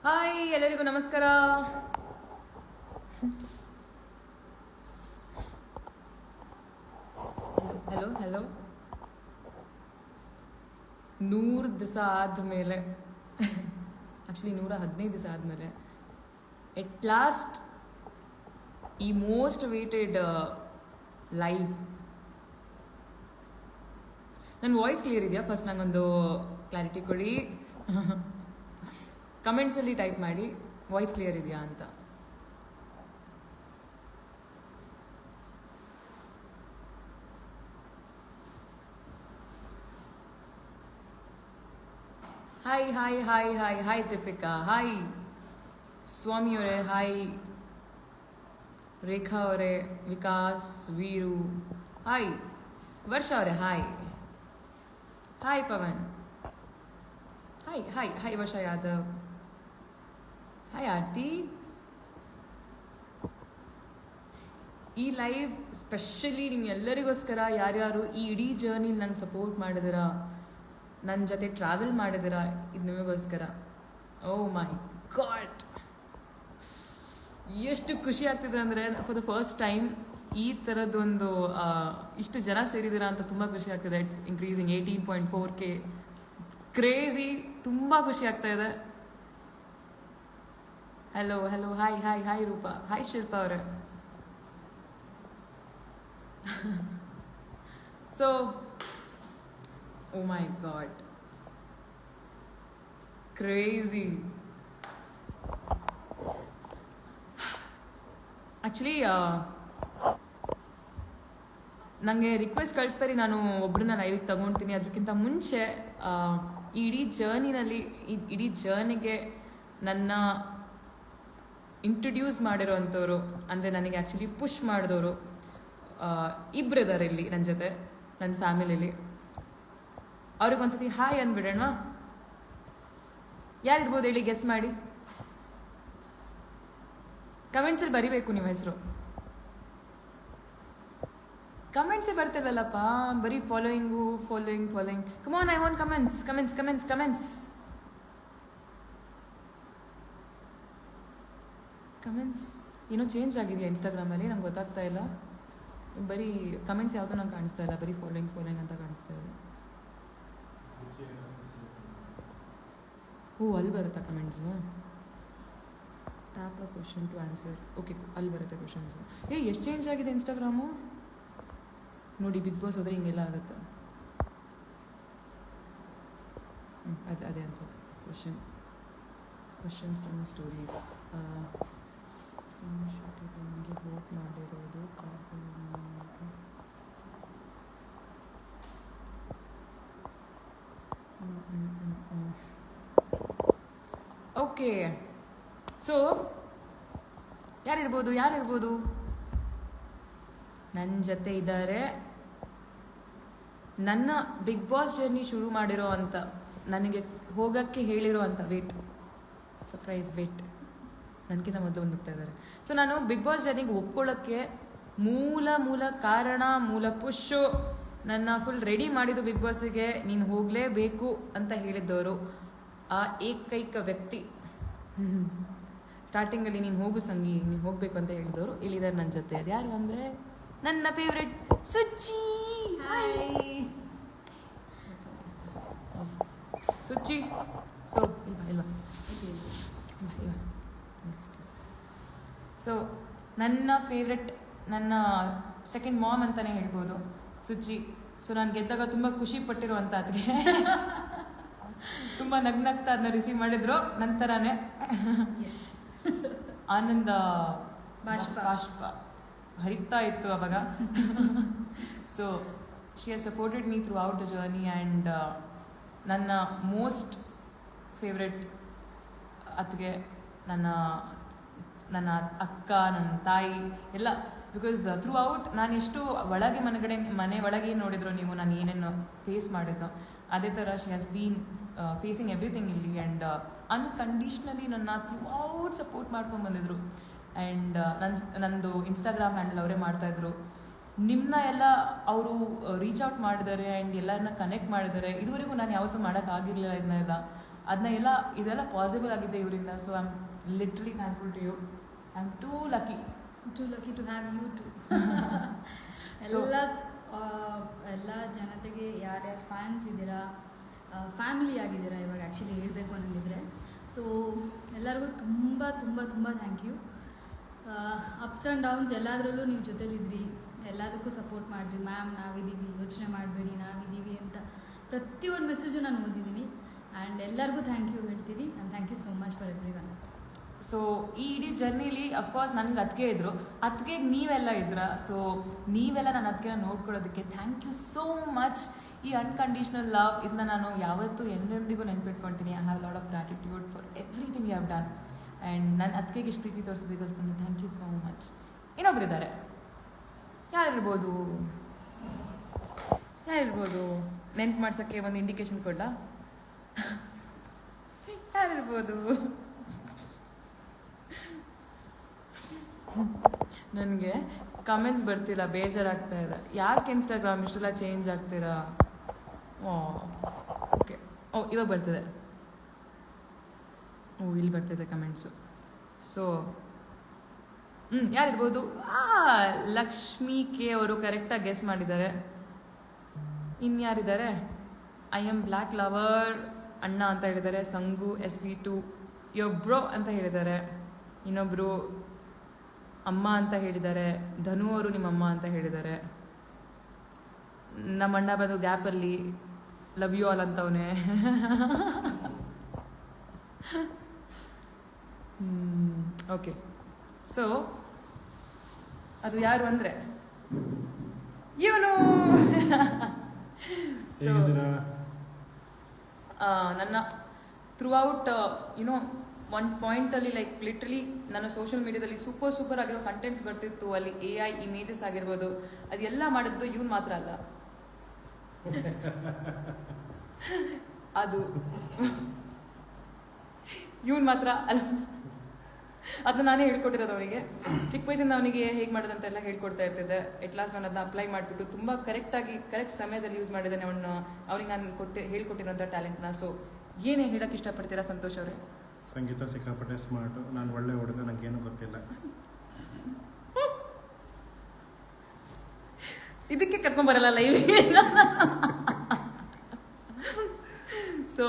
Hi ಎಲ್ಲರಿಗೂ ನಮಸ್ಕಾರ. Hello hello. 100 ದಿವಸ ಆದಮೇಲೆ, ಆ್ಯಕ್ಚುಲಿ 115 ದಿವಸ ಆದಮೇಲೆ ಎಟ್ ಲಾಸ್ಟ್ ಈ ಮೋಸ್ಟ್ ವೇಟೆಡ್ ಲೈವ್. ನನ್ನ ವಾಯ್ಸ್ ಕ್ಲಿಯರ್ ಇದೆಯಾ? ಫಸ್ಟ್ ನಂಗೊಂದು ಕ್ಲಾರಿಟಿ ಕೊಡಿ. ಕಮೆಂಟ್ಸಲ್ಲಿ ಟೈಪ್ ಮಾಡಿ ವಾಯ್ಸ್ ಕ್ಲಿಯರ್ ಇದೆಯಾ ಅಂತ. Hi hi hi hi hi Deepika, hi Swamy ಅವರೇ, ಹಾಯ್ ರೇಖಾ ಅವರೇ, ವಿಕಾಸ್, ವೀರು, ಹಾಯ್ ವರ್ಷ ಅವರೇ, hi hi Pavan, hi hi hi Varsha Yadav, hi ಆರ್ತಿ. ಈ ಲೈವ್ ಸ್ಪೆಷಲಿ ನಿಮ್ಗೆಲ್ಲರಿಗೋಸ್ಕರ, ಯಾರ್ಯಾರು ಈ ಇಡೀ ಜರ್ನಿಲಿ ನಂಗೆ ಸಪೋರ್ಟ್ ಮಾಡಿದಿರ, ನನ್ನ ಜೊತೆ ಟ್ರಾವೆಲ್ ಮಾಡಿದಿರ, ಇದು ನಿಮಗೋಸ್ಕರ. ಓ ಮೈ ಗಾಡ್, ಎಷ್ಟು ಖುಷಿ ಆಗ್ತಿದೆ ಅಂದರೆ, ಫಾರ್ ದ ಫಸ್ಟ್ ಟೈಮ್ ಈ ಥರದ್ದೊಂದು ಇಷ್ಟು ಜನ ಸೇರಿದ್ದೀರಾ ಅಂತ ತುಂಬ ಖುಷಿ ಆಗ್ತಿದೆ. It's increasing 18.4K. ಕ್ರೇಜಿ, ತುಂಬ ಖುಷಿ ಆಗ್ತಾ ಇದೆ. Hello hello, hi hi hi Rupa, hi Shilpa ಅವರೇ. So oh my god, crazy. Actually ನನಗೆ ರಿಕ್ವೆಸ್ಟ್ ಕಳಿಸ್ತಾರೆ, ನಾನು ಒಬ್ಬರನ್ನ ಲೈವಿಗೆ ತಗೊಳ್ತೀನಿ. ಅದಕ್ಕಿಂತ ಮುಂಚೆ ಈ ಇಡೀ ಜರ್ನಿನಲ್ಲಿ, ಇಡೀ ಜರ್ನಿಗೆ ನನ್ನ ಇಂಟ್ರೊಡ್ಯೂಸ್ ಮಾಡಿರೋವಂಥವ್ರು, ಅಂದರೆ ನನಗೆ ಆ್ಯಕ್ಚುಲಿ ಪುಷ್ ಮಾಡಿದವರು ಇಬ್ಬರಿದ್ದಾರೆ ಇಲ್ಲಿ ನನ್ನ ಜೊತೆ, ನನ್ನ ಫ್ಯಾಮಿಲಿಲಿ. ಅವ್ರಿಗೊಂದ್ಸತಿ ಹಾಯ್ ಅಂದ್ಬಿಡೋಣ. ಯಾರಿರ್ಬೋದು ಹೇಳಿ, ಗೆಸ್ ಮಾಡಿ. ಕಮೆಂಟ್ಸಲ್ಲಿ ಬರಿಬೇಕು ನಿಮ್ಮ ಹೆಸರು. ಕಮೆಂಟ್ಸೇ ಬರ್ತಿಲ್ವಲ್ಲಪ್ಪ, ಬರೀ following, following following. Come on, I want comments comments comments comments comments. ಏನೋ ಚೇಂಜ್ ಆಗಿದೆಯಾ ಇನ್ಸ್ಟಾಗ್ರಾಮಲ್ಲಿ, ನಂಗೆ ಗೊತ್ತಾಗ್ತಾ ಇಲ್ಲ. ಬರೀ ಕಮೆಂಟ್ಸ್ ಯಾವುದೂ ನಂಗೆ ಕಾಣಿಸ್ತಾ ಇಲ್ಲ, ಬರೀ ಫಾಲೋಯಿಂಗ್ ಫಾಲೋಯಿಂಗ್ ಅಂತ ಕಾಣಿಸ್ತಾ ಇದೆ. ಓ, ಅಲ್ಲಿ ಬರುತ್ತಾ comments? Tap a question to answer. Okay, ಅಲ್ಲಿ ಬರುತ್ತೆ ಕ್ವಶನ್ಸು. ಎಷ್ಟು ಚೇಂಜ್ ಆಗಿದೆ ಇನ್ಸ್ಟಾಗ್ರಾಮು ನೋಡಿ. ಬಿಗ್ ಬಾಸ್ ಹೋದರೆ ಹಿಂಗೆಲ್ಲ ಆಗುತ್ತೆ. ಅದೇ ಅನ್ಸುತ್ತೆ. Questions from stories. ನನಗೆ ವೋಟ್ ಮಾಡಿರೋದು ಓಕೆ. ಸೊ ಯಾರಿರ್ಬೋದು ನನ್ನ ಜೊತೆ ಇದ್ದಾರೆ. ನನ್ನ ಬಿಗ್ ಬಾಸ್ ಜರ್ನಿ ಶುರು ಮಾಡಿರೋ ಅಂತ, ನನಗೆ ಹೋಗೋಕ್ಕೆ ಹೇಳಿರೋ ಅಂಥ ಸರ್ಪ್ರೈಸ್ ವೇಟ್ ನನಗಿಂತ ಮೊದಲು ಹೋಗ್ತಾ ಇದ್ದಾರೆ. ಸೊ ನಾನು ಬಿಗ್ ಬಾಸ್ ಜರ್ನಿಗೆ ಒಪ್ಕೊಳ್ಳೋಕ್ಕೆ ಮೂಲ ಕಾರಣ, ಮೂಲ ಪುಷು, ನನ್ನ ಫುಲ್ ರೆಡಿ ಮಾಡಿದ್ದು ಬಿಗ್ ಬಾಸಿಗೆ ನೀನು ಹೋಗಲೇಬೇಕು ಅಂತ ಹೇಳಿದ್ದವರು, ಆ ಏಕೈಕ ವ್ಯಕ್ತಿ. ಸ್ಟಾರ್ಟಿಂಗಲ್ಲಿ ನೀನು ಹೋಗು ಸಂಗಿ, ನೀನು ಹೋಗಬೇಕು ಅಂತ ಹೇಳಿದವರು ಇಲ್ಲಿದ್ದಾರೆ ನನ್ನ ಜೊತೆ. ಅದು ಯಾರು ಅಂದರೆ ನನ್ನ ಫೇವ್ರೆಟ್ ಸುಚ್ಚಿ. ಸುಚ್ಚಿ. ಸೊ ಸೊ ನನ್ನ ಫೇವ್ರೆಟ್, ನನ್ನ ಸೆಕೆಂಡ್ ಮಾಮ್ ಅಂತಲೇ ಹೇಳ್ಬೋದು ಸುಚ್ಚಿ. ಸೊ ನಾನು ಗೆದ್ದಾಗ ತುಂಬ ಖುಷಿ ಪಟ್ಟಿರುವಂಥ ಅದಕ್ಕೆ ತುಂಬ ನಗ್ನಗ್ತಾ ಅದನ್ನ ರಿಸೀವ್ ಮಾಡಿದ್ರು. ನಂತರನೇ ಆನಂದ ಬಾಷ್ಪ ಹರಿತಾ ಇತ್ತು ಅವಾಗ. So she has supported me through out the journey. And ನನ್ನ ಮೋಸ್ಟ್ ಫೇವ್ರೆಟ್ ಅತ್ತಿಗೆ, ನನ್ನ ಅಕ್ಕ, ನನ್ನ ತಾಯಿ ಎಲ್ಲ. ಬಿಕಾಸ್ ಥ್ರೂ ಔಟ್ ನಾನು ಎಷ್ಟು ಒಳಗೆ ಮನೆ ಒಳಗೆ ನೋಡಿದ್ರು ನೀವು, ನಾನು ಏನೇನು ಫೇಸ್ ಮಾಡಿದ್ನೋ ಅದೇ ಥರ she has been facing everything ಇಲ್ಲಿ. ಆ್ಯಂಡ್ ಅನ್ಕಂಡೀಷ್ನಲಿ ನನ್ನ ಥ್ರೂ ಔಟ್ ಸಪೋರ್ಟ್ ಮಾಡ್ಕೊಂಡು ಬಂದಿದ್ರು. ಆ್ಯಂಡ್ ನಂದು ಇನ್ಸ್ಟಾಗ್ರಾಮ್ ಹ್ಯಾಂಡಲ್ ಅವರೇ ಮಾಡ್ತಾಯಿದ್ರು. ನಿಮ್ಮನ್ನ ಎಲ್ಲ ಅವರು ರೀಚ್ ಔಟ್ ಮಾಡಿದ್ದಾರೆ ಆ್ಯಂಡ್ ಎಲ್ಲರನ್ನ ಕನೆಕ್ಟ್ ಮಾಡಿದ್ದಾರೆ. ಇದುವರೆಗೂ ನಾನು ಯಾವತ್ತೂ ಮಾಡೋಕ್ಕಾಗಿರಲಿಲ್ಲ ಇದನ್ನೆಲ್ಲ. ಅದನ್ನ ಎಲ್ಲ ಇದೆಲ್ಲ ಪಾಸಿಬಲ್ ಆಗಿದೆ ಇವರಿಂದ. So I am literally thankful to you. I am too lucky to have you too. ಎಲ್ಲ ಜನತೆಗೆ ಯಾರ್ಯಾರು ಫ್ಯಾನ್ಸ್ ಇದ್ದೀರಾ, ಫ್ಯಾಮಿಲಿ ಆಗಿದ್ದೀರಾ ಇವಾಗ ಆ್ಯಕ್ಚುಲಿ ಹೇಳಬೇಕು ಅನ್ನೋದಿದ್ರೆ. ಸೊ ಎಲ್ಲರಿಗೂ ತುಂಬ ತುಂಬ ತುಂಬ thank you. Ups and downs ಎಲ್ಲದರಲ್ಲೂ ನೀವು ಜೊತೆಲಿದ್ರಿ, ಎಲ್ಲದಕ್ಕೂ ಸಪೋರ್ಟ್ ಮಾಡಿರಿ. ಮ್ಯಾಮ್ ನಾವಿದ್ದೀವಿ, ಯೋಚನೆ ಮಾಡಬೇಡಿ, ನಾವಿದ್ದೀವಿ ಅಂತ ಪ್ರತಿಯೊಂದು ಮೆಸೇಜು ನಾನು ಓದಿದ್ದೀನಿ. ಆ್ಯಂಡ್ ಎಲ್ಲರಿಗೂ ಥ್ಯಾಂಕ್ ಯು ಹೇಳ್ತೀನಿ. And thank you so much for every one. So ಈ ಇಡೀ ಜರ್ನಿಲಿ ಅಫ್ಕೋರ್ಸ್ ನನಗೆ ಅದಕ್ಕೆ ಇದ್ದರು, ಅದಕ್ಕೆ ನೀವೆಲ್ಲ ಇದ್ರ. ಸೊ ನೀವೆಲ್ಲ ನನ್ನ ಅದಕ್ಕೆ ನೋಡ್ಕೊಳ್ಳೋದಕ್ಕೆ ಥ್ಯಾಂಕ್ ಯು ಸೋ ಮಚ್. ಈ ಅನ್ಕಂಡೀಷ್ನಲ್ ಲವ್ ಇದನ್ನ ನಾನು ಯಾವತ್ತೂ ಎಂದೆಂದಿಗೂ ನೆನ್ಪಿಟ್ಕೊಳ್ತೀನಿ. I have lot of gratitude for everything you have done. And ನನ್ನ ಅದಕ್ಕೆ ಇಷ್ಟು ಪ್ರೀತಿ ತೋರಿಸೋದಕ್ಕೋಸ್ಕರ ಥ್ಯಾಂಕ್ ಯು ಸೋ ಮಚ್. ಇನ್ನೊಬ್ಬರಿದ್ದಾರೆ, ಯಾರಿರ್ಬೋದು ನೆನ್ಪು ಮಾಡ್ಸೋಕ್ಕೆ ಒಂದು ಇಂಡಿಕೇಶನ್ ಕೊಡಲಾ? ಯಾರಿರ್ಬೋದು? ನನಗೆ ಕಮೆಂಟ್ಸ್ ಬರ್ತಿಲ್ಲ, ಬೇಜಾರಾಗ್ತಾ ಇದೆ. ಯಾಕೆ ಇನ್ಸ್ಟಾಗ್ರಾಮ್ ಇಷ್ಟೆಲ್ಲ ಚೇಂಜ್ ಆಗ್ತೀರಾ? ಓಕೆ, ಇವಾಗ ಬರ್ತಿದೆ. ಇಲ್ಲಿ ಬರ್ತಿದೆ ಕಮೆಂಟ್ಸು. ಸೊ ಯಾರಿರ್ಬೋದು? ಲಕ್ಷ್ಮಿ ಕೆ ಅವರು ಕರೆಕ್ಟಾಗಿ ಗೆಸ್ ಮಾಡಿದ್ದಾರೆ. ಇನ್ಯಾರಿದ್ದಾರೆ? ಐ ಆಮ್ ಬ್ಲ್ಯಾಕ್ ಲವರ್ ಅಣ್ಣ ಅಂತ ಹೇಳಿದ್ದಾರೆ. ಸಂಗು SV2 ಯೊಬ್ರೋ ಅಂತ ಹೇಳಿದ್ದಾರೆ. ಇನ್ನೊಬ್ಬರು ಅಮ್ಮ ಅಂತ ಹೇಳಿದ್ದಾರೆ. ಧನು ಅವರು ನಿಮ್ಮಮ್ಮ ಅಂತ ಹೇಳಿದ್ದಾರೆ. ನಮ್ಮ ಅಣ್ಣ ಬಂದು ಗ್ಯಾಪಲ್ಲಿ ಲವ್ ಯು ಆಲ್ ಅಂತವನೇ. ಓಕೆ, ಸೊ ಅದು ಯಾರು ಅಂದರೆ ಇವನು. ಸೊ ನನ್ನ ಥ್ರೂ ಔಟ್ ಯುನೋ ಒಂದು ಪಾಯಿಂಟಲ್ಲಿ ಲೈಕ್ ಲಿಟ್ರಲಿ ನನ್ನ ಸೋಷಿಯಲ್ ಮೀಡಿಯಾದಲ್ಲಿ ಸೂಪರ್ ಆಗಿರೋ ಕಂಟೆಂಟ್ಸ್ ಬರ್ತಿತ್ತು. ಅಲ್ಲಿ AI ಇಮೇಜಸ್ ಆಗಿರ್ಬೋದು, ಅದೆಲ್ಲ ಮಾಡಿದ್ದು ಇವನು ಮಾತ್ರ ಅಲ್ಲ. ಅದು ಇವನು ಮಾತ್ರ ಅಲ್ಲ, ಅದನ್ನ ನಾನೇ ಹೇಳ್ಕೊಟ್ಟಿರೋದು ಅವನಿಗೆ. ಚಿಕ್ಕ ವಯಸ್ಸಿಂದ ಅವನಿಗೆ ಹೇಗೆ ಮಾಡೋದಂತೆಲ್ಲ ಹೇಳ್ಕೊಡ್ತಾ ಇರ್ತಿದ್ದೆ. ಎಟ್ ಲಾಸ್ಟ್ ನಾನು ಅದನ್ನ ಅಪ್ಲೈ ಮಾಡಿಬಿಟ್ಟು ತುಂಬ ಕರೆಕ್ಟ್ ಸಮಯದಲ್ಲಿ ಯೂಸ್ ಮಾಡಿದ್ದೇನೆ ಅವನಿಗೆ ನಾನು ಹೇಳ್ಕೊಟ್ಟಿರೋಂಥ ಟ್ಯಾಲೆಂಟ್ನ. ಸೊ ಏನೇ ಹೇಳೋಕ್ಕೆ ಇಷ್ಟಪಡ್ತೀರಾ ಸಂತೋಷ್ ಅವರೇ? ಸಂಗೀತ ಸಿಕ್ಕಾಪಟ್ಟೆ ಸ್ಮಾರ್ಟು, ನಾನು ಒಳ್ಳೆ ಹುಡುಗ, ನನಗೇನು ಗೊತ್ತಿಲ್ಲ. ಇದಕ್ಕೆ ಕರ್ಕೊಂಬರಲ್ಲ ಲೈವ್ಗೆ. So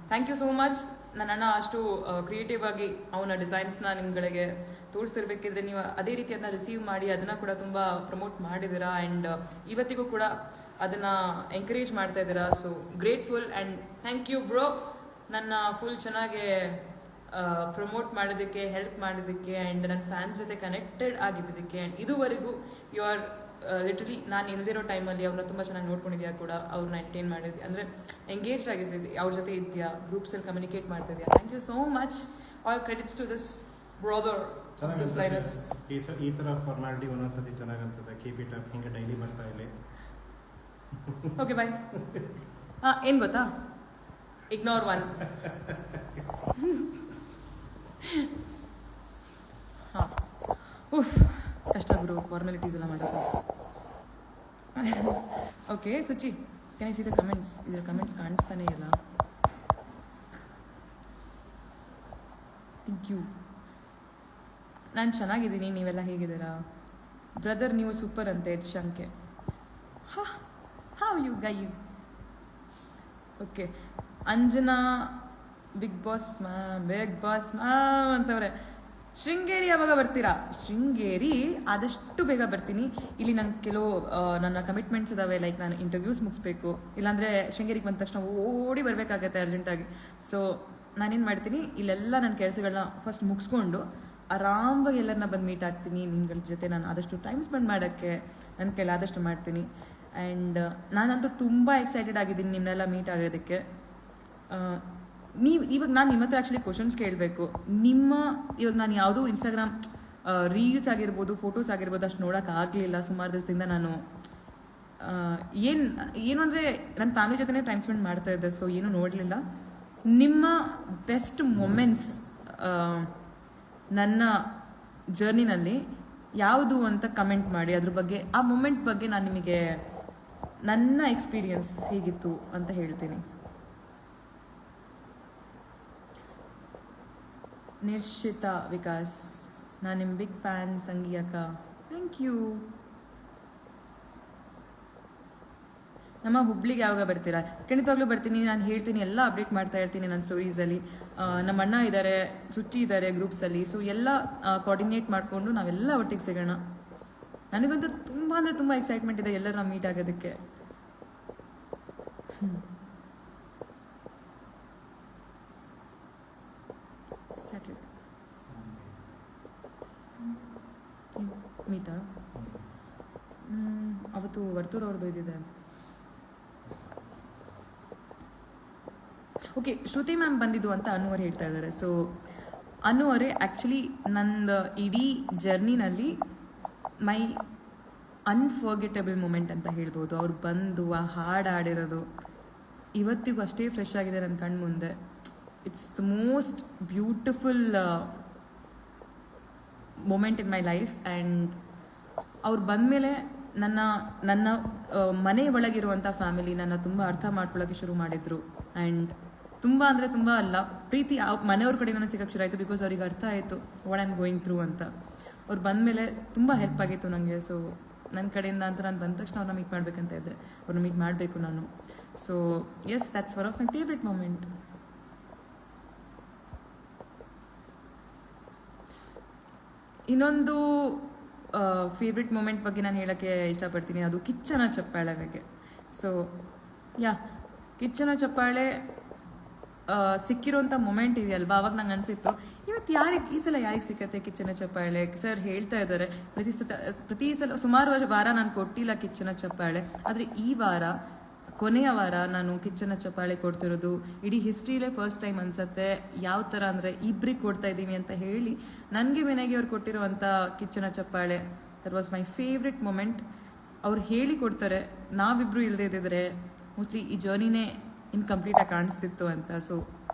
thank you so much. ನನ್ನ ಅಣ್ಣ ಅಷ್ಟು ಕ್ರಿಯೇಟಿವ್ ಆಗಿ ಅವನ ಡಿಸೈನ್ಸ್ನ ನಿಮ್ಗಳಿಗೆ ತೋರಿಸ್ತಿರ್ಬೇಕಿದ್ರೆ ನೀವು ಅದೇ ರೀತಿ ಅದನ್ನ ರಿಸೀವ್ ಮಾಡಿ ಅದನ್ನು ಕೂಡ ತುಂಬ ಪ್ರಮೋಟ್ ಮಾಡಿದ್ದೀರಾ. ಆ್ಯಂಡ್ ಇವತ್ತಿಗೂ ಕೂಡ ಅದನ್ನು ಎಂಕರೇಜ್ ಮಾಡ್ತಾ ಇದ್ದೀರಾ. So grateful and thank you bro. ನನ್ನ ಫುಲ್ ಚೆನ್ನಾಗಿ ಪ್ರಮೋಟ್ ಮಾಡೋದಕ್ಕೆ, ಹೆಲ್ಪ್ ಮಾಡೋದಕ್ಕೆ, ಆ್ಯಂಡ್ ನನ್ನ ಫ್ಯಾನ್ಸ್ ಜೊತೆ ಕನೆಕ್ಟೆಡ್ ಆಗಿದ್ದಕ್ಕೆ. ಆ್ಯಂಡ್ ಇದುವರೆಗೂ ಯು ಆರ್ ಲಿಟ್ರಲಿ ನಾನು ಇಲ್ದಿರೋ ಟೈಮಲ್ಲಿ ಅವ್ರನ್ನ ತುಂಬ ಚೆನ್ನಾಗಿ ನೋಡ್ಕೊಂಡಿದ್ಯಾ ಕೂಡ, ಅವ್ರನ್ನ ಎಂಟರ್ಟೈನ್ ಮಾಡಿದ್ಯಾ, ಅಂದರೆ ಎಂಗೇಜ್ಡ್ ಆಗಿದ್ದಿದ್ದೆ, ಅವ್ರ ಜೊತೆ ಇದೆಯಾ, ಗ್ರೂಪ್ಸಲ್ಲಿ ಕಮ್ಯುನಿಕೇಟ್ ಮಾಡ್ತಿದ್ಯಾ. Thank you so much. All credits to this brother. ಈ ಥರ ಫಾರ್ಮಾಲಿಟಿ ಒಂದೊಂದ್ಸತಿ ಚೆನ್ನಾಗಿ ಅನ್ಸುತ್ತೆ. Keep it up. ಹಿಂಗೆ ಡೈಲಿ ಬರ್ತಾ ಇಲ್ಲಿ. Okay bye. ಏನು ಗೊತ್ತಾ, ಇಗ್ನೋರ್ ಒನ್. ಹಾಂ, ಉಫ್ ಕಷ್ಟ ಗುರು ಫಾರ್ಮಾಲಿಟೀಸ್ ಎಲ್ಲ ಮಾಡೋದು. Okay Suchi, can I see the comments? ಇದರ ಕಮೆಂಟ್ಸ್ ಕಾಣಿಸ್ತಾನೆ ಇಲ್ಲ. Thank you. ನಾನು ಚೆನ್ನಾಗಿದ್ದೀನಿ, ನೀವೆಲ್ಲ ಹೇಗಿದ್ದೀರಾ? ಬ್ರದರ್ ನೀವು ಸೂಪರ್ ಅಂತೆ. ಶಂಕೆ how you guys? Okay, Anjana big boss ma'am ಅಂತವ್ರೆ. ಶೃಂಗೇರಿ ಯಾವಾಗ ಬರ್ತೀರಾ? ಶೃಂಗೇರಿ ಆದಷ್ಟು ಬೇಗ ಬರ್ತೀನಿ. ಇಲ್ಲಿ ನಂಗೆ ಕೆಲವು ನನ್ನ ಕಮಿಟ್ಮೆಂಟ್ಸ್ ಇದ್ದಾವೆ. ಲೈಕ್ ನಾನು ಇಂಟರ್ವ್ಯೂಸ್ ಮುಗಿಸ್ಬೇಕು, ಇಲ್ಲಾಂದರೆ ಶೃಂಗೇರಿಗೆ ಬಂದ ತಕ್ಷಣ ಓಡಿ ಬರಬೇಕಾಗತ್ತೆ ಅರ್ಜೆಂಟಾಗಿ. ಸೊ ನಾನೇನು ಮಾಡ್ತೀನಿ, ಇಲ್ಲೆಲ್ಲ ನನ್ನ ಕೆಲಸಗಳನ್ನ ಫಸ್ಟ್ ಮುಗಿಸ್ಕೊಂಡು ಆರಾಮಾಗಿ ಎಲ್ಲರನ್ನ ಬಂದು ಮೀಟ್ ಆಗ್ತೀನಿ. ನಿಮ್ಗಳ ಜೊತೆ ನಾನು ಆದಷ್ಟು ಟೈಮ್ ಸ್ಪೆಂಡ್ ಮಾಡೋಕ್ಕೆ ನನ್ನ ಕೈಲಾದಷ್ಟು ಮಾಡ್ತೀನಿ. ಆ್ಯಂಡ್ ನಾನಂತೂ ತುಂಬ ಎಕ್ಸೈಟೆಡ್ ಆಗಿದ್ದೀನಿ ನಿಮ್ಮನ್ನೆಲ್ಲ ಮೀಟ್ ಆಗೋದಕ್ಕೆ. ಇವಾಗ ನಾನು ನಿಮ್ಮ ಹತ್ರ ಆ್ಯಕ್ಚುಲಿ ಕ್ವಶನ್ಸ್ ಕೇಳಬೇಕು. ಇವಾಗ ನಾನು ಯಾವುದೂ ಇನ್ಸ್ಟಾಗ್ರಾಮ್ ರೀಲ್ಸ್ ಆಗಿರ್ಬೋದು, ಫೋಟೋಸ್ ಆಗಿರ್ಬೋದು ಅಷ್ಟು ನೋಡೋಕ್ಕಾಗಲಿಲ್ಲ ಸುಮಾರು ದಿವಸದಿಂದ. ನಾನು ಏನು ಅಂದರೆ ನನ್ನ ಫ್ಯಾಮಿಲಿ ಜೊತೆನೇ ಟೈಮ್ ಸ್ಪೆಂಡ್ ಮಾಡ್ತಾ ಇದ್ದೆ. ಸೊ ಏನೂ ನೋಡಲಿಲ್ಲ. ನಿಮ್ಮ ಬೆಸ್ಟ್ ಮೊಮೆಂಟ್ಸ್ ನನ್ನ ಜರ್ನಿನಲ್ಲಿ ಯಾವುದು ಅಂತ ಕಮೆಂಟ್ ಮಾಡಿ. ಅದ್ರ ಬಗ್ಗೆ, ಆ ಮೊಮೆಂಟ್ ಬಗ್ಗೆ ನಾನು ನಿಮಗೆ ನನ್ನ ಎಕ್ಸ್ಪೀರಿಯನ್ಸ್ ಹೇಗಿತ್ತು ಅಂತ ಹೇಳ್ತೀನಿ. ನಿರ್ಷಿತಾ ವಿಕಾಸ್, ನಾನು ನಿಮ್ಮ ಬಿಗ್ ಫ್ಯಾನ್ ಸಂಗಿ ಅಕ್ಕ, ಥ್ಯಾಂಕ್ ಯು. ನಮ್ಮ ಹುಬ್ಳಿಗೆ ಯಾವಾಗ ಬರ್ತೀರಾ? ಖಂಡಿತವಾಗ್ಲೂ ಬರ್ತೀನಿ. ನಾನು ಹೇಳ್ತೀನಿ, ಎಲ್ಲ ಅಪ್ಡೇಟ್ ಮಾಡ್ತಾ ಇರ್ತೀನಿ ನನ್ನ ಸ್ಟೋರೀಸಲ್ಲಿ. ನಮ್ಮ ಅಣ್ಣ ಇದ್ದಾರೆ, ಚುಚ್ಚಿ ಇದ್ದಾರೆ ಗ್ರೂಪ್ಸಲ್ಲಿ. ಸೊ ಎಲ್ಲ ಕೋಆರ್ಡಿನೇಟ್ ಮಾಡಿಕೊಂಡು ನಾವೆಲ್ಲ ಒಟ್ಟಿಗೆ ಸಿಗೋಣ. ನನಗಂತೂ ತುಂಬ ಅಂದರೆ ತುಂಬ ಎಕ್ಸೈಟ್ಮೆಂಟ್ ಇದೆ ಎಲ್ಲರೂ ಮೀಟ್ ಆಗೋದಕ್ಕೆ. ಸ್ಯಾಟರ್ಡೆ ಮೀಟಾ? ಅವತ್ತು ವರ್ತೂರ್ ಅವ್ರದ್ದು ಇದ್ದಿದೆ. ಓಕೆ, ಶ್ರುತಿ ಮ್ಯಾಮ್ ಬಂದಿದ್ದು ಅಂತ ಅನು ಅವ್ರು ಹೇಳ್ತಾ ಇದ್ದಾರೆ. ಸೊ ಅನು ಅವರೇ ಆ್ಯಕ್ಚುಲಿ ನಂದು ಇಡೀ ಜರ್ನಿನಲ್ಲಿ ಮೈ ಅನ್ಫರ್ಗೆಟಬಲ್ ಮೂಮೆಂಟ್ ಅಂತ ಹೇಳ್ಬೋದು. ಅವ್ರು ಬಂದು ಆ ಹಾಡು ಆಡಿರೋದು ಇವತ್ತಿಗೂ ಅಷ್ಟೇ ಫ್ರೆಶ್ ಆಗಿದೆ ನನ್ನ ಕಣ್ಣು ಮುಂದೆ. It's the most beautiful moment in my life. And ಅವ್ರು ಬಂದಮೇಲೆ ನನ್ನ ಮನೆ ಒಳಗಿರುವಂಥ ಫ್ಯಾಮಿಲಿ ನನ್ನ ತುಂಬ ಅರ್ಥ ಮಾಡ್ಕೊಳ್ಳೋಕ್ಕೆ ಶುರು ಮಾಡಿದರು. ಆ್ಯಂಡ್ ತುಂಬ ಅಂದರೆ ತುಂಬ ಪ್ರೀತಿ ಮನೆಯವ್ರ ಕಡೆಯಿಂದ ಸಿಗೋಕ್ಕೆ ಶುರು ಆಯಿತು. ಬಿಕಾಸ್ ಅವ್ರಿಗೆ ಅರ್ಥ ಆಯಿತು what I am going through ಅಂತ. ಅವ್ರು ಬಂದಮೇಲೆ ತುಂಬ ಹೆಲ್ಪ್ ಆಗಿತ್ತು ನನಗೆ. ಸೊ ನನ್ನ ಕಡೆಯಿಂದ ಅಂತ ನಾನು ಬಂದ ತಕ್ಷಣ ಅವ್ರನ್ನ ಮೀಟ್ ಮಾಡಬೇಕಂತ ಇದ್ದೆ. ಅವ್ರನ್ನ ಮೀಟ್ ಮಾಡಬೇಕು ನಾನು. So yes, that's one of my favourite moment. ಇನ್ನೊಂದು ಫೇವ್ರೆಟ್ ಮೂಮೆಂಟ್ ಬಗ್ಗೆ ನಾನು ಹೇಳೋಕ್ಕೆ ಇಷ್ಟಪಡ್ತೀನಿ. ಅದು ಕಿಚ್ಚನ ಚಪ್ಪಾಳೆ ಬಗ್ಗೆ. ಸೊ ಕಿಚ್ಚನ ಚಪ್ಪಾಳೆ ಸಿಕ್ಕಿರೋಂಥ ಮೂಮೆಂಟ್ ಇದೆಯಲ್ವಾ, ಅವಾಗ ನಂಗೆ ಅನಿಸಿತ್ತು ಇವತ್ತು ಈ ಸಲ ಯಾರಿಗೆ ಸಿಕ್ಕತ್ತೆ ಕಿಚ್ಚನ ಚಪ್ಪಾಳೆ. ಸರ್ ಹೇಳ್ತಾ ಇದ್ದಾರೆ ಪ್ರತಿ ಸಲ ಸುಮಾರು ವಾರ ನಾನು ಕೊಟ್ಟಿಲ್ಲ ಕಿಚ್ಚನ ಚಪ್ಪಾಳೆ. ಆದರೆ ಈ ವಾರ ಕೊನೆಯ ವಾರ ನಾನು ಕಿಚ್ಚನ ಚಪ್ಪಾಳೆ ಕೊಡ್ತಿರೋದು ಇಡೀ ಹಿಸ್ಟ್ರಿಲೇ ಫಸ್ಟ್ ಟೈಮ್ ಅನ್ಸುತ್ತೆ. ಯಾವ ಥರ ಅಂದರೆ ಇಬ್ಬರಿಗೆ ಕೊಡ್ತಾ ಇದ್ದೀವಿ ಅಂತ ಹೇಳಿ ನನಗೆ ವಿನಯ್ಗೆ ಅವ್ರು ಕೊಟ್ಟಿರುವಂಥ ಕಿಚ್ಚನ ಚಪ್ಪಾಳೆ that was my favourite moment. ಅವ್ರು ಹೇಳಿ ಕೊಡ್ತಾರೆ, ನಾವಿಬ್ಬರು ಇಲ್ಲದೇ ಇದ್ದಿದ್ರೆ ಮೋಸ್ಟ್ಲಿ ಈ ಜರ್ನಿನೇ ಇನ್ಕಂಪ್ಲೀಟಾಗಿ ಕಾಣಿಸ್ತಿತ್ತು ಅಂತ. ಸೊ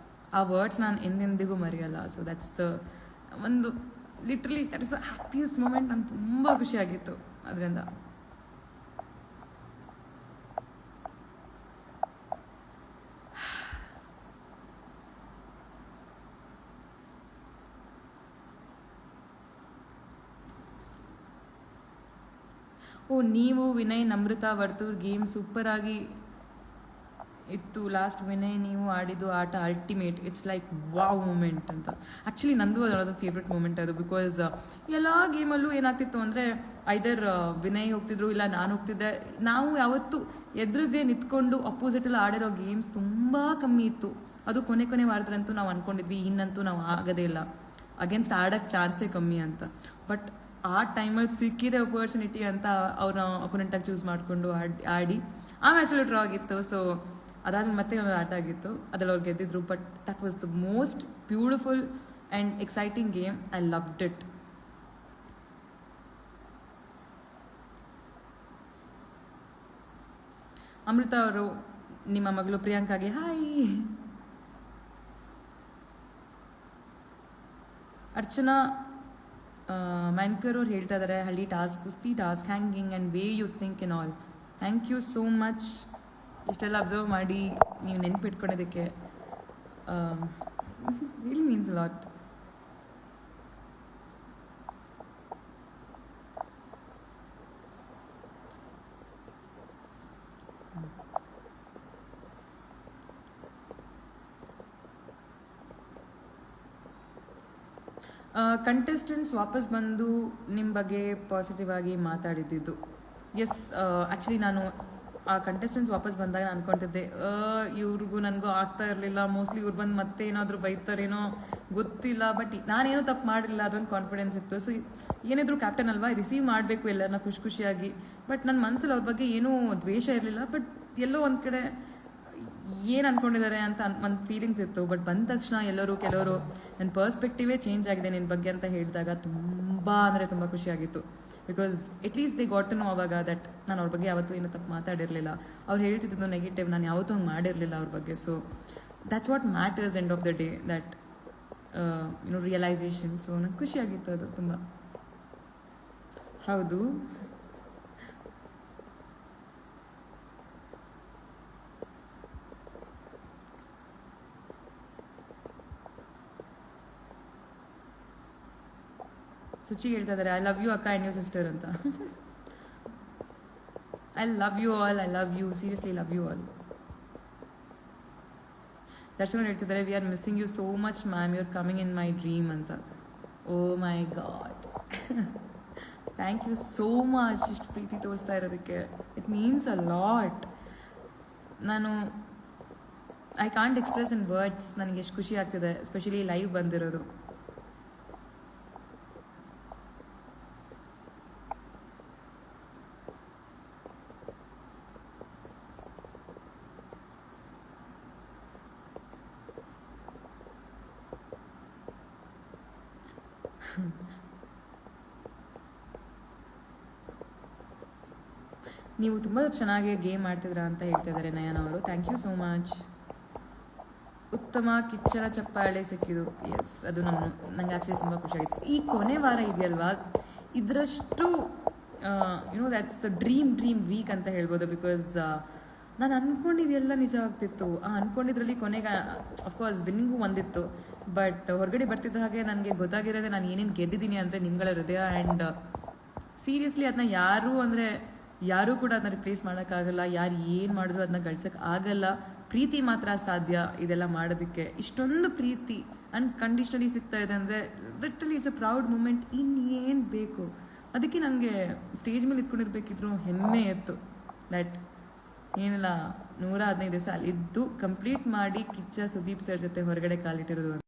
ಆ ವರ್ಡ್ಸ್ ನಾನು ಎಂದೆಂದಿಗೂ ಮರೆಯಲ್ಲ. ಸೊ ದಟ್ಸ್ ದ ಒಂದು literally that is the happiest moment. ನಂಗೆ ತುಂಬ ಖುಷಿಯಾಗಿತ್ತು ಅದರಿಂದ. ನೀವು ವಿನಯ್ ನಮ್ರತಾ ವರ್ತೂರ್ ಗೇಮ್ ಸೂಪರ್ ಆಗಿ ಇತ್ತು. ಲಾಸ್ಟ್ ವಿನಯ್ ನೀವು ಆಡಿದ್ದು ಆಟ ultimate. It's like wow moment ಅಂತ. ಆ್ಯಕ್ಚುಲಿ ನಂದು ಅದೊಂದು ಫೇವ್ರೆಟ್ ಮೂಮೆಂಟ್ ಅದು. ಬಿಕಾಸ್ ಎಲ್ಲ ಗೇಮಲ್ಲೂ ಏನಾಗ್ತಿತ್ತು ಅಂದರೆ ಐದರ್ ವಿನಯ್ ಹೋಗ್ತಿದ್ರು ಇಲ್ಲ ನಾನು ಹೋಗ್ತಿದ್ದೆ. ನಾವು ಯಾವತ್ತೂ ಎದುರಿಗೆ ನಿಂತ್ಕೊಂಡು ಅಪೋಸಿಟಲ್ಲಿ ಆಡಿರೋ ಗೇಮ್ಸ್ ತುಂಬ ಕಮ್ಮಿ ಇತ್ತು. ಅದು ಕೊನೆ ವಾರದಲ್ಲಂತೂ ನಾವು ಅಂದ್ಕೊಂಡಿದ್ವಿ ಇನ್ನಂತೂ ನಾವು ಆಗೋದೇ ಇಲ್ಲ, ಅಗೇನ್ಸ್ಟ್ ಆಡೋಕ್ಕೆ ಚಾನ್ಸೇ ಕಮ್ಮಿ ಅಂತ. ಬಟ್ ಆ ಟೈಮಲ್ಲಿ ಸಿಕ್ಕಿದೆ ಅಪರ್ಚುನಿಟಿ ಅಂತ ಅವ್ರನ್ನ ಅಪೋನೆಂಟಾಗಿ ಚೂಸ್ ಮಾಡಿಕೊಂಡು ಆಡಿ ಆ ಮ್ಯಾಚಲ್ಲಿ ಡ್ರಾ ಆಗಿತ್ತು. ಸೊ ಅದಾದ್ಮೇಲೆ ಮತ್ತೆ ಒಂದು ಆಟ ಆಗಿತ್ತು, ಅದ್ರಲ್ಲಿ ಅವ್ರು ಗೆದ್ದಿದ್ರು. But that was the most beautiful and exciting game. I loved it. Amrutha ಅವರು ನಿಮ್ಮ ಮಗಳು ಪ್ರಿಯಾಂಕಾಗೆ ಹಾಯ್. ಅರ್ಚನಾ ಮ್ಯಾನ್ಕರ್ ಅವ್ರು ಹೇಳ್ತಾ ಇದ್ದಾರೆ ಹಳ್ಳಿ ಟಾಸ್ಕ್, ಕುಸ್ತಿ task, hanging and way you think in all. Thank you so much. ಇಷ್ಟೆಲ್ಲ ಅಬ್ಸರ್ವ್ ಮಾಡಿ ನೀವು ನೆನಪಿಟ್ಕೊಳ್ಳೋದಕ್ಕೆ ರಿಯಲಿ ಮೀನ್ಸ್ ಲಾಟ್. ಕಂಟೆಸ್ಟೆಂಟ್ಸ್ ವಾಪಸ್ ಬಂದು ನಿಮ್ಮ ಬಗ್ಗೆ ಪಾಸಿಟಿವ್ ಆಗಿ ಮಾತಾಡಿದ್ದು. ಎಸ್, ಆ್ಯಕ್ಚುಲಿ ನಾನು ಆ ಕಂಟೆಸ್ಟೆಂಟ್ಸ್ ವಾಪಸ್ ಬಂದಾಗ ನಾನು ಅನ್ಕೊತಿದ್ದೆ ಇವ್ರಿಗೂ ನನಗೂ ಆಗ್ತಾ ಇರಲಿಲ್ಲ. ಮೋಸ್ಟ್ಲಿ ಇವ್ರು ಬಂದು ಮತ್ತೆ ಏನಾದರೂ ಬೈತಾರೇನೋ ಗೊತ್ತಿಲ್ಲ. ಬಟ್ ನಾನೇನೋ ತಪ್ಪು ಮಾಡಿರಲಿಲ್ಲ, ಅದೊಂದು ಕಾನ್ಫಿಡೆನ್ಸ್ ಇತ್ತು. ಸೊ ಏನಿದ್ರು ಕ್ಯಾಪ್ಟನ್ ಅಲ್ವಾ, ರಿಸೀವ್ ಮಾಡಬೇಕು ಎಲ್ಲರನ್ನ ಖುಷಿಯಾಗಿ. ಬಟ್ ನನ್ನ ಮನಸ್ಸಲ್ಲಿ ಅವ್ರ ಬಗ್ಗೆ ಏನೂ ದ್ವೇಷ ಇರಲಿಲ್ಲ. ಬಟ್ ಎಲ್ಲೋ ಒಂದು ಕಡೆ ಏನು ಅಂದ್ಕೊಂಡಿದ್ದಾರೆ ಅಂತ ಒಂದು ಫೀಲಿಂಗ್ಸ್ ಇತ್ತು. ಬಟ್ ಬಂದ ತಕ್ಷಣ ಕೆಲವರು ನನ್ನ ಪರ್ಸ್ಪೆಕ್ಟಿವೇ ಚೇಂಜ್ ಆಗಿದೆ ನಿನ್ನ ಬಗ್ಗೆ ಅಂತ ಹೇಳಿದಾಗ ತುಂಬ ಅಂದರೆ ತುಂಬ ಖುಷಿಯಾಗಿತ್ತು. Because at least they got to know ಅವಾಗ ದಟ್ ನಾನು ಅವ್ರ ಬಗ್ಗೆ ಯಾವತ್ತೂ ಏನೂ ತಪ್ಪು ಮಾತಾಡಿರಲಿಲ್ಲ. ಅವ್ರು ಹೇಳ್ತಿದ್ದು ನೆಗೆಟಿವ್, ನಾನು ಯಾವತ್ತೂ ಹಂಗೆ ಮಾಡಿರಲಿಲ್ಲ ಅವ್ರ ಬಗ್ಗೆ. So that's what matters end of the day, that realisation. So ನಂಗೆ ಖುಷಿಯಾಗಿತ್ತು ಅದು ತುಂಬ. ಹೌದು, ಸುಚಿ ಹೇಳ್ತಾ ಇದ್ದಾರೆ I love you akka and you sister ಅಂತ. I love you all, I love you, seriously love you all. Darshan ಹೇಳ್ತಿದ್ದಾರೆ we are missing you so much ma'am, you are coming in my dream ಅಂತ. Oh my God, thank you so much ಇಷ್ಟು ಪ್ರೀತಿ ತೋರಿಸ್ತಾ ಇರೋದಕ್ಕೆ. It means a lot. ನಾನು I can't express in words ನನಗೆ ಎಷ್ಟು ಖುಷಿ ಆಗ್ತಿದೆ, ಎಸ್ಪೆಷಲಿ ಲೈವ್ ಬಂದಿರೋದು. ನೀವು ತುಂಬ ಚೆನ್ನಾಗಿ ಗೇಮ್ ಮಾಡ್ತಿದ್ರ ಅಂತ ಹೇಳ್ತಿದ್ದಾರೆ ನಯನ ಅವರು. Thank you so much. ಉತ್ತಮ ಕಿಚ್ಚನ ಚಪ್ಪಾಳೆ ಸಿಕ್ಕಿದ್ದು, ಎಸ್ ಅದು ನನಗೆ ಆ್ಯಕ್ಚುಲಿ ತುಂಬ ಖುಷಿಯಾಗಿತ್ತು. ಈ ಕೊನೆ ವಾರ ಇದೆಯಲ್ವಾ, ಇದರಷ್ಟು you know that's the dream week ಅಂತ ಹೇಳ್ಬೋದು. ಬಿಕಾಸ್ ನಾನು ಅಂದ್ಕೊಂಡಿದ್ದೆಲ್ಲ ನಿಜ ಆಗ್ತಿತ್ತು. ಅಂದ್ಕೊಂಡಿದ್ರಲ್ಲಿ ಕೊನೆಗೆ ಅಫ್ಕೋರ್ಸ್ ವಿನ್ನಿಂಗು ಒಂದಿತ್ತು, ಬಟ್ ಹೊರಗಡೆ ಬರ್ತಿದ್ದ ಹಾಗೆ ನನಗೆ ಗೊತ್ತಾಗಿರೋದೆ ನಾನು ಏನೇನು ಗೆದ್ದಿದ್ದೀನಿ ಅಂದರೆ ನಿಮ್ಗಳ ಹೃದಯ. ಆ್ಯಂಡ್ ಸೀರಿಯಸ್ಲಿ ಅದನ್ನ ಯಾರೂ ಕೂಡ ಅದನ್ನ ರಿಪ್ಲೇಸ್ ಮಾಡೋಕ್ಕಾಗಲ್ಲ. ಯಾರು ಏನು ಮಾಡಿದ್ರು ಅದನ್ನ ಗಳಿಸೋಕೆ ಆಗಲ್ಲ. ಪ್ರೀತಿ ಮಾತ್ರ ಸಾಧ್ಯ ಇದೆಲ್ಲ ಮಾಡೋದಕ್ಕೆ. ಇಷ್ಟೊಂದು ಪ್ರೀತಿ ಅನ್ಕಂಡೀಷ್ನಲಿ ಸಿಗ್ತಾ ಇದೆ ಅಂದರೆ literally it's a proud moment. ಇನ್ನೇನು ಬೇಕು? ಅದಕ್ಕೆ ನನಗೆ ಸ್ಟೇಜ್ ಮೇಲೆ ಇದ್ಕೊಂಡಿರ್ಬೇಕಿದ್ರು ಹೆಮ್ಮೆ ಇತ್ತು. ದಟ್ ಏನಿಲ್ಲ 115 ದಿವಸ ಅಲ್ಲಿದ್ದು ಕಂಪ್ಲೀಟ್ ಮಾಡಿ ಕಿಚ್ಚ ಸುದೀಪ್ ಸರ್ ಜೊತೆ ಹೊರಗಡೆ ಕಾಲಿಟ್ಟಿರೋದು.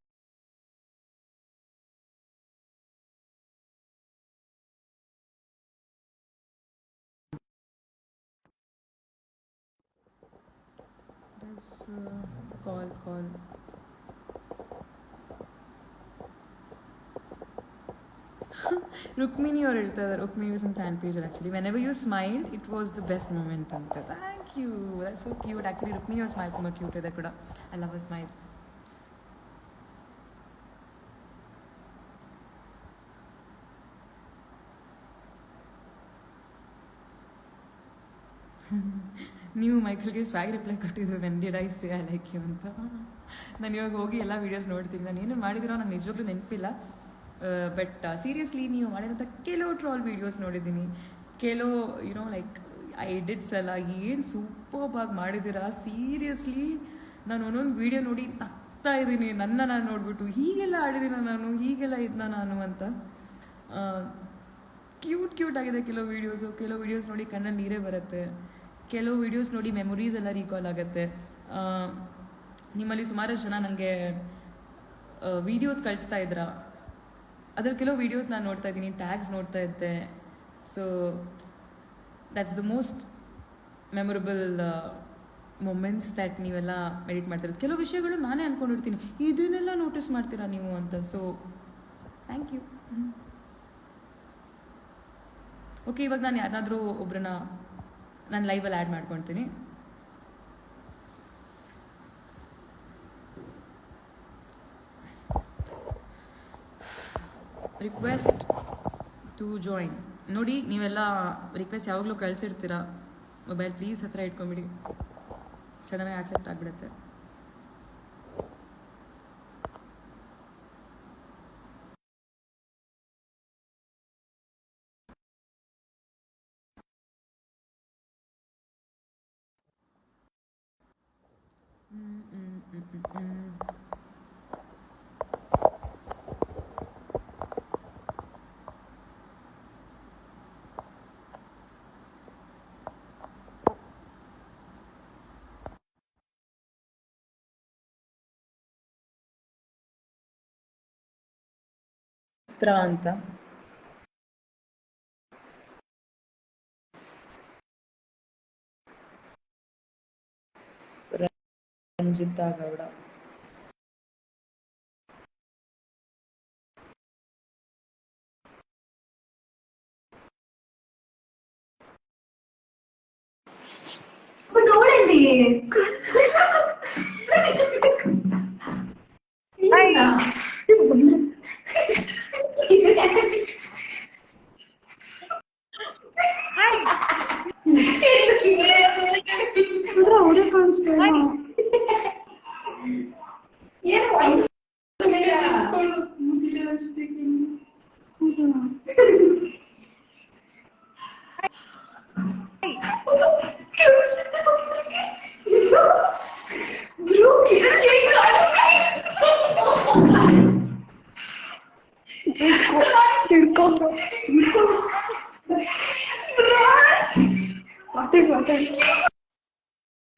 Call. ರುಕ್ಮಿಣಿ ಅವ್ರು ಹೇಳ್ತಾ ಇದ್ದಾರೆ, Rukmini was in fan page actually. Whenever you smile it was the best moment ಅಂತ. Thank you, that's so cute. Actually Rukmini ಅವ್ರ ಸ್ಮೈಲ್ ತುಂಬ ಕ್ಯೂಟ್ ಇದೆ ಕೂಡ. I love a smile. ನೀವು ಮೈಕಲ್ಗೆ ಸ್ವ್ಯಾಗ್ ರಿಪ್ಲೈ ಕೊಟ್ಟಿದ್ದು when did I say I like you ಅಂತ. ನಾನು ಇವಾಗ ಹೋಗಿ ಎಲ್ಲ ವೀಡಿಯೋಸ್ ನೋಡ್ತೀನಿ. ನಾನು ಏನು ಮಾಡಿದಿರೋ ನಂಗೆ ನಿಜವಾಗ್ಲೂ ನೆನಪಿಲ್ಲ. ಬಟ್ ಸೀರಿಯಸ್ಲಿ ನೀವು ಮಾಡಿರೋಂಥ ಕೆಲವು ಟ್ರಾಲ್ ವೀಡಿಯೋಸ್ ನೋಡಿದ್ದೀನಿ. ಕೆಲವು ಯುನೋ ಲೈಕ್ ಎಡಿಟ್ಸ್ ಎಲ್ಲ ಏನು ಸೂಪರ್ಬಾಗಿ ಮಾಡಿದ್ದೀರಾ. ಸೀರಿಯಸ್ಲಿ ನಾನು ಒಂದೊಂದು ವೀಡಿಯೋ ನೋಡಿ ನಗ್ತಾ ಇದ್ದೀನಿ. ನಾನು ನೋಡಿಬಿಟ್ಟು ಹೀಗೆಲ್ಲ ಆಡಿದ್ದೀನ ನಾನು, ಹೀಗೆಲ್ಲ ಇದ್ನ ನಾನು ಅಂತ. ಕ್ಯೂಟ್ ಆಗಿದೆ ಕೆಲವು ವೀಡಿಯೋಸ್ ನೋಡಿ ಕಣ್ಣಲ್ಲಿ ನೀರೇ ಬರುತ್ತೆ. ಕೆಲವು ವೀಡಿಯೋಸ್ ನೋಡಿ ಮೆಮೊರೀಸ್ ಎಲ್ಲ ರೀಕಾಲ್ ಆಗುತ್ತೆ. ನಿಮ್ಮಲ್ಲಿ ಸುಮಾರಷ್ಟು ಜನ ನನಗೆ ವೀಡಿಯೋಸ್ ಕಳಿಸ್ತಾ ಇದ್ರ. ಅದ್ರಲ್ಲಿ ಕೆಲವು ವೀಡಿಯೋಸ್ ನಾನು ನೋಡ್ತಾ ಇದ್ದೀನಿ, ಟ್ಯಾಗ್ಸ್ ನೋಡ್ತಾ ಇದ್ದೆ. So that's the most memorable moments that ನೀವೆಲ್ಲ ಎಡಿಟ್ ಮಾಡ್ತಿರೋದು. ಕೆಲವು ವಿಷಯಗಳು ನಾನೇ ಅಂದ್ಕೊಂಡಿರ್ತೀನಿ, ಇದನ್ನೆಲ್ಲ ನೋಟಿಸ್ ಮಾಡ್ತೀರಾ ನೀವು ಅಂತ. So thank you. ಓಕೆ, ಇವಾಗ ನಾನು ಯಾರನ್ನಾದರೂ ಒಬ್ಬರನ್ನ ನಾನು ಲೈವಲ್ಲಿ ಆ್ಯಡ್ ಮಾಡ್ಕೊಳ್ತೀನಿ. Request to join. ನೋಡಿ, ನೀವೆಲ್ಲ ರಿಕ್ವೆಸ್ಟ್ ಯಾವಾಗಲೂ ಕಳಿಸಿರ್ತೀರ. ಮೊಬೈಲ್ ಪ್ಲೀಸ್ ಹತ್ರ ಇಟ್ಕೊಂಬಿಡಿ, ಸಡನ್ನಾಗಿ ಆಕ್ಸೆಪ್ಟ್ ಆಗಿಬಿಡುತ್ತೆ. ಅಂತ ರಂಜಿತಾ ಗೌಡ.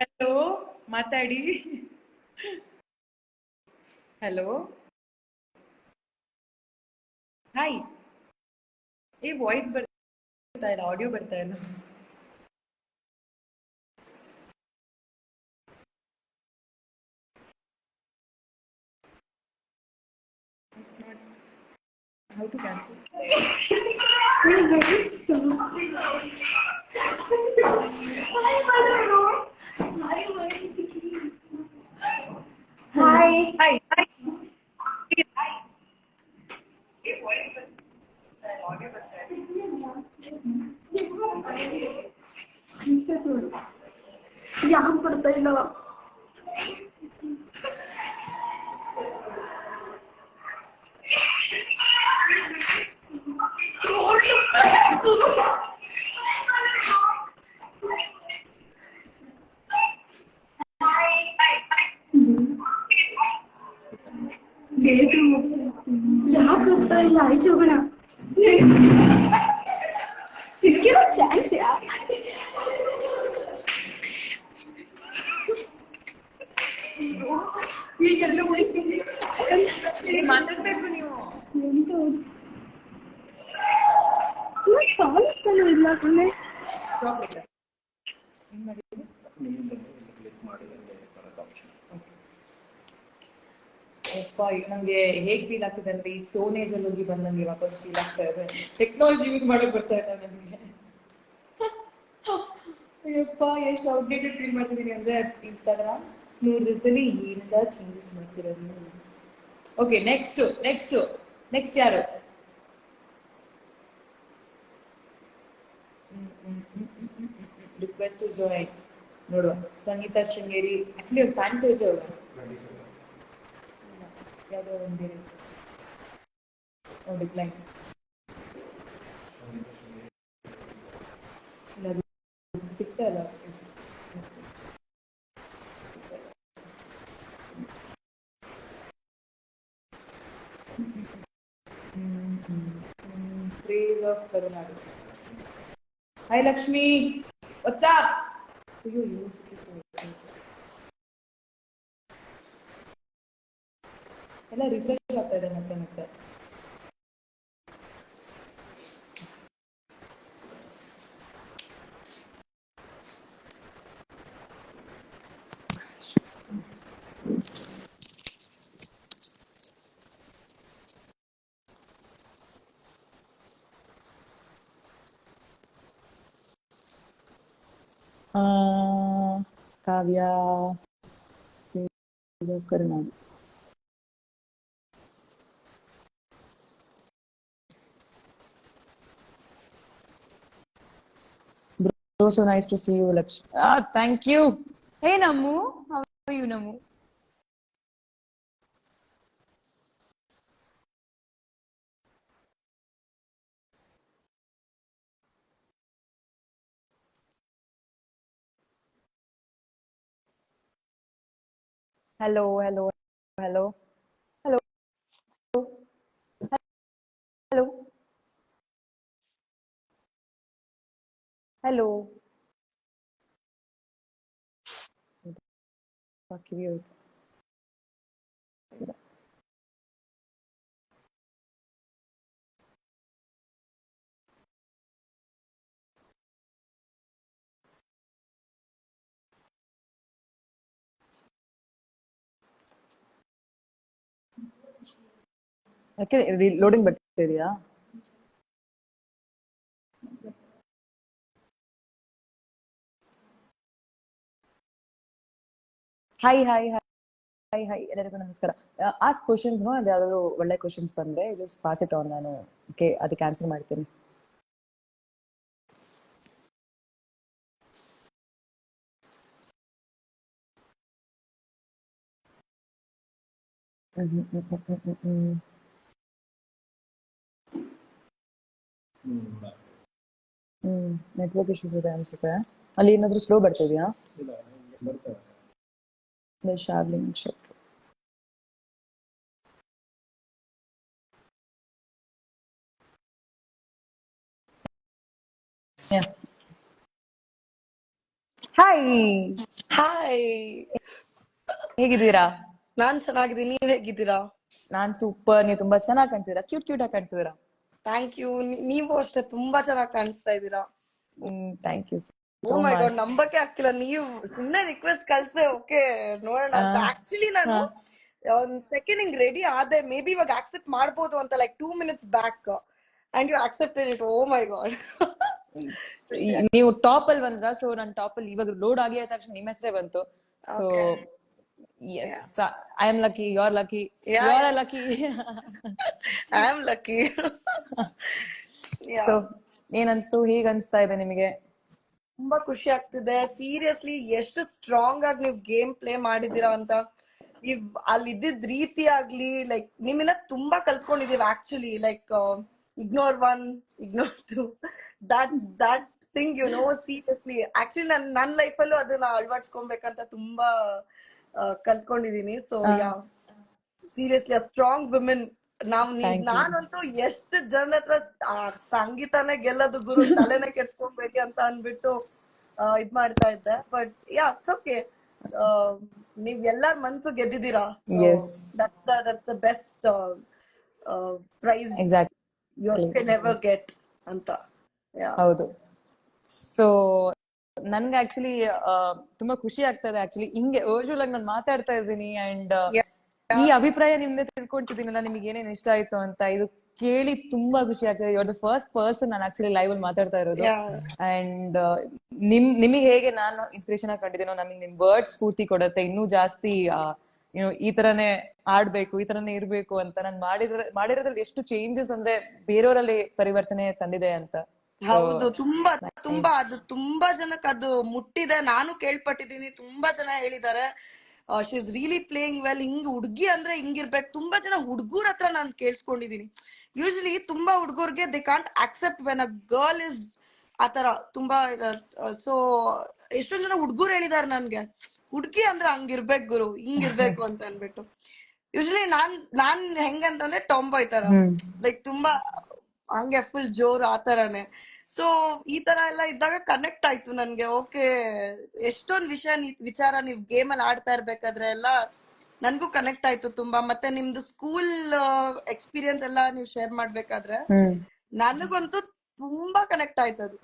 ಹಲೋ, ಮಾತಾಡಿ. Hello, hi. ವಾಯ್ಸ್ ಬರ್ತಾ ಇಲ್ಲ, ಆಡಿಯೋ ಬರ್ತಾ ಇಲ್ಲ. It's not how to cancel. Hi. Hi, hi. ಯಾಕೆ ಬರ್ತಾ ಇಲ್ಲ? ಯಾಕೆ ಹೋಗ್ತಾ ಇಲ್ಲ? ಆಯ್ತು ಹೋಗೋಣ. ಸಿಕ್ಕಿರೋ ಚಾನ್ಸ್ ಯಾ ಈಗೆಲ್ಲ ಹೋಗ್ತೀನಿ. ಮಾತಾಡ್ಬೇಕು ನೀವು. ಕಾಣಿಸ್ತಾನೆ ಇಲ್ಲ ಕಣೆ. ನಂಗೆ ಹೇಗ್ ಫೀಲ್ ಆಗ್ತಿದೆ ಅಂದ್ರೆ ಈ ಸ್ಟೋನ್ ಏಜ್ ಅಲ್ಲಿ ಹೋಗಿ ಬಂದಂಗೆ ವಾಪಸ್ ಫೀಲ್ ಆಗ್ತಾ ಇದೆ. ಟೆಕ್ನಾಲಜಿ ಯೂಸ್ ಮಾಡಕ್ ಬರ್ತಾ ಇಲ್ಲ ನನಗೆ. ಅಯ್ಯಪ್ಪ, ಎಷ್ಟು ಔಟ್ಡೇಟೆಡ್ ಫೀಲ್ ಮಾಡ್ತಿದ್ದೀನಿ ಅಂದ್ರೆ ಇನ್ಸ್ಟಾಗ್ರಾಮ್ 3 ದಿವಸದಲ್ಲಿ ಏನೆಲ್ಲ ಚೇಂಜಸ್ ಮಾಡ್ತಿರೋದು. ಓಕೆ, ನೆಕ್ಸ್ಟ್ ಯಾರು? ರಿಕ್ವೆಸ್ಟ್ ಟು ಜಾಯಿನ್ ನೋಡುವ. ಸಂಗೀತಾ ಶೃಂಗೇರಿ, ಆಕ್ಚುಲಿ ಒಂದು ಫ್ಯಾನ್ ಪೇಜ್ ಅವ್ರು ಯಾವುದೋ ಒಂದು ಬೇರೆ ಡಿಕ್ಲೈನ್ ಇಲ್ಲ, ಅದು ಸಿಗ್ತಾ ಇಲ್ಲ. Praise of Karunadu. Hi Lakshmi, what's up? ಅಯ್ಯೋ, ಎಲ್ಲ ರಿಫ್ರೆಶ್ ಆಗ್ತಾ ಇದೆ ಮತ್ತೆ ಮತ್ತೆ. ಕಾವ್ಯ, ಕರುನಾಡು. Bro, so nice to see you, Lakshmi. Thank you. Hey Namu, how are you Namu? Hello, hello, hello, hello, hello, hello. ಕಿವಿ ಹೋಯ್ತು. ಯಾಕೆ ಲೋಡಿಂಗ್ ಬರ್ತಿದೆಯಾ? ಹಾಯ್ ಹಾಯ್ ಹಾಯ್ ಹಾಯ್, ಎಲ್ಲರಿಗೂ ನಮಸ್ಕಾರ. ಆಸ್ಕ್ ಕ್ವಶನ್ಸ್, ಯಾವ್ದಾದ್ರು ಒಳ್ಳೆ ಕ್ವಶನ್ಸ್ ಬಂದ್ರೆ ಜಸ್ಟ್ ಪಾಸ್ ಇಟ್ ಆನ್. ನಾನು ಅದಕ್ಕೆ ಆನ್ಸರ್ ಮಾಡ್ತೀನಿ. ನೆಟ್ವರ್ಕ್ ಇಶ್ಯೂಸ್ ಇದೆ ಅನ್ಸುತ್ತೆ. ಅಲ್ಲಿ ಏನಾದ್ರು ಸ್ಲೋ ಬರ್ತಾ ಇದೆಯಾ? ಶಾರ್ಲಿಂಗ್ ಶೆಟ್. ಹಾಯ್, ಹಾಯ್, ಹೇಗಿದ್ದೀರಾ? ನಾನ್ ಚೆನ್ನಾಗಿದ್ದೀನಿ. ನೀವ್ ಹೇಗಿದ್ದೀರಾ? ನಾನ್ ಸೂಪರ್. ನೀವು ತುಂಬಾ ಚೆನ್ನಾಗಿ ಕಾಣ್ತಿದ್ದೀರಾ, ಕ್ಯೂಟ್ ಕ್ಯೂಟ್ ಆಗಿ ಕಾಣ್ತಿದ್ದೀರಾ. Thank you. ನೀವು ಅಷ್ಟೇ ತುಂಬಾ ಚೆನ್ನಾಗಿ ಕಾಣಿಸ್ತಾ ಇದ್ದೀರಾ. Thank you oh so my God, much. ನಂಬಕ್ಕೆ ಆಗ್ತಿಲ್ಲ. ನೀವು ಸುಮ್ನೆ ರಿಕ್ವೆಸ್ಟ್ ಕಳ್ಸೆ, ಓಕೆ ನೋಡೋಣ ಅಂತ. ಆಕ್ಚುಲಿ ನಾನು ಒಂದ್ ಸೆಕೆಂಡ್ ಹಿಂಗ್ ರೆಡಿ ಆದೆ, ಮೇ ಬಿ ಇವಾಗ ಆಕ್ಸೆಪ್ಟ್ ಮಾಡ್ಬೋದು ಅಂತ, like 2 minutes back, and you accepted it. Oh my god. ನೀವು ಟಾಪ್ ಅಲ್ಲಿ ಬಂದ್ರ, ಸೊ ನನ್ನ ಟಾಪ್ ಅಲ್ಲಿ ಇವಾಗ ಲೋಡ್ ಆಗಿ ಆದ ತಕ್ಷಣ ನಿಮ್ಮ ಹೆಸರೇ ಬಂತು. So yes, I am lucky, you are lucky, you are lucky. I am lucky. So ಏನ್ ಅನ್ಸ್ತು, ಹೇಗ್ ಅನ್ಸ್ತಾ ಇದೆ ನಿಮಗೆ? ತುಂಬಾ ಖುಷಿ ಆಗ್ತಿದೆ. ಸೀರಿಯಸ್ಲಿ ಎಷ್ಟು ಸ್ಟ್ರಾಂಗ್ ಆಗಿ ನೀವು ಗೇಮ್ ಪ್ಲೇ ಮಾಡಿದೀರಾ ಅಂತ. ನೀವ್ ಅಲ್ಲಿ ಇದ್ದಿದ್ ರೀತಿ ಆಗ್ಲಿ, ಲೈಕ್ ನಿಮ್ಮಿಂದ ತುಂಬಾ ಕಲ್ತ್ಕೊಂಡಿದೀವಿ actually. Like ignore 1, ignore 2, that thing seriously. Actually ನನ್ ಲೈಫಲ್ಲೂ ಅದನ್ನ ಅಳವಡಿಸ್ಕೊಬೇಕಂತ ತುಂಬಾ ಕಲ್ತ್ಕೊಂಡಿದೀನಿ. So yeah, seriously a strong women. ನಾನಂತೂ ಎಷ್ಟು ಜನ ಹತ್ರ ಸಂಗೀತನೇ ಗೆಲ್ಲದು ಗುರು, ತಲೆನೇ ಕೆಡ್ಸ್ಕೊಂಬೇಡಿ ಅಂತ ಅನ್ಬಿಟ್ಟು ಇದ್ ಮಾಡ್ತಾ ಇದ್ದೆ. But yeah, it's okay. ನೀವ್ ಎಲ್ಲಾರ್ ಮನ್ಸು ಗೆದ್ದಿದ್ದೀರಾ. That's the best prize you can ever get ಅಂತ. ಹೌದು. ಸೊ ನನ್ಗೆ ಆಕ್ಚುಲಿ ತುಂಬಾ ಖುಷಿ ಆಗ್ತದೆ. ಆಕ್ಚುಲಿ ಹಿಂಗೆ ಯೂಶುವಲ್ ಆಗಿ ನಾನು ಮಾತಾಡ್ತಾ ಇದ್ದೀನಿ ಅಂಡ್ ಈ ಅಭಿಪ್ರಾಯ ನಿಮ್ದೆ ತಿಳ್ಕೊಂತಿದ್ದೀನಲ್ಲ, ನಿಮ್ಗೆ ಏನೇನ್ ಇಷ್ಟ ಆಯ್ತು ಅಂತ. ಇದು ಕೇಳಿ ತುಂಬಾ ಖುಷಿ ಆಗ್ತದೆ. You are the first person ನಾನು ಆಕ್ಚುಲಿ ಲೈವ್ ಅಲ್ಲಿ ಮಾತಾಡ್ತಾ ಇರೋದು. ಅಂಡ್ ನಿಮಗೆ ಹೇಗೆ ನಾನು ಇನ್ಸ್ಪಿರೇಷನ್ ಆಗಿ ಕಂಡಿದ್ದೀನೋ, ನಮಗೆ ನಿಮ್ ವರ್ಡ್ ಸ್ಫೂರ್ತಿ ಕೊಡುತ್ತೆ ಇನ್ನೂ ಜಾಸ್ತಿ. ಈ ತರನೇ ಆಡ್ಬೇಕು, ಈ ತರನೇ ಇರ್ಬೇಕು ಅಂತ. ನಾನು ಮಾಡಿರೋದ್ರಲ್ಲಿ ಎಷ್ಟು ಚೇಂಜಸ್ ಅಂದ್ರೆ ಬೇರೆಯವರಲ್ಲಿ ಪರಿವರ್ತನೆ ತಂದಿದೆ ಅಂತ. ಹೌದು, ತುಂಬಾ ತುಂಬಾ ಅದು ತುಂಬಾ ಜನಕ್ಕೆ ಅದು ಮುಟ್ಟಿದೆ. ನಾನು ಕೇಳ್ಪಟ್ಟಿದ್ದೀನಿ, ತುಂಬಾ ಜನ ಹೇಳಿದ್ದಾರೆ she is really playing well. ಹಿಂಗ್ ಹುಡ್ಗಿ ಅಂದ್ರೆ ಹಿಂಗಿರ್ಬೇಕು. ತುಂಬಾ ಜನ ಹುಡ್ಗೂರ್ ಹತ್ರ ನಾನು ಕೇಳಿಸ್ಕೊಂಡಿದೀನಿ. ಯೂಶಲಿ ತುಂಬಾ ಹುಡ್ಗರ್ಗೆ they can't accept when a girl is ಆತರ ತುಂಬಾ. ಸೊ ಎಷ್ಟೊಂದ್ ಜನ ಹುಡ್ಗೂರ್ ಹೇಳಿದಾರೆ ನನ್ಗೆ, ಹುಡ್ಗಿ ಅಂದ್ರೆ ಹಂಗಿರ್ಬೇಕು ಗುರು, ಹಿಂಗಿರ್ಬೇಕು ಅಂತ ಅನ್ಬಿಟ್ಟು. ಯೂಶಲಿ ನಾನ್ ಹೆಂಗಂತಂದ್ರೆ ಟಾಂಬಾಯ್ ತರ, ಲೈಕ್ ತುಂಬಾ ಹಂಗೆ ಫುಲ್ ಜೋರು ಆತರನೇ. ಸೊ ಈ ತರ ಎಲ್ಲ ಇದ್ದಾಗ ಕನೆಕ್ಟ್ ಆಯ್ತು ನನ್ಗೆ. ಓಕೆ, ಎಷ್ಟೊಂದ್ ವಿಚಾರ ನೀವ್ ಗೇಮ್ ಅಲ್ಲಿ ಆಡ್ತಾ ಇರ್ಬೇಕಾದ್ರೆ ಎಲ್ಲ ನನ್ಗೂ ಕನೆಕ್ಟ್ ಆಯ್ತು ತುಂಬಾ. ಮತ್ತೆ ನಿಮ್ದು ಸ್ಕೂಲ್ ಎಕ್ಸ್ಪೀರಿಯನ್ಸ್ ಎಲ್ಲ ನೀವ್ ಶೇರ್ ಮಾಡ್ಬೇಕಾದ್ರೆ ನನಗಂತೂ ತುಂಬಾ ಕನೆಕ್ಟ್ ಆಯ್ತದು.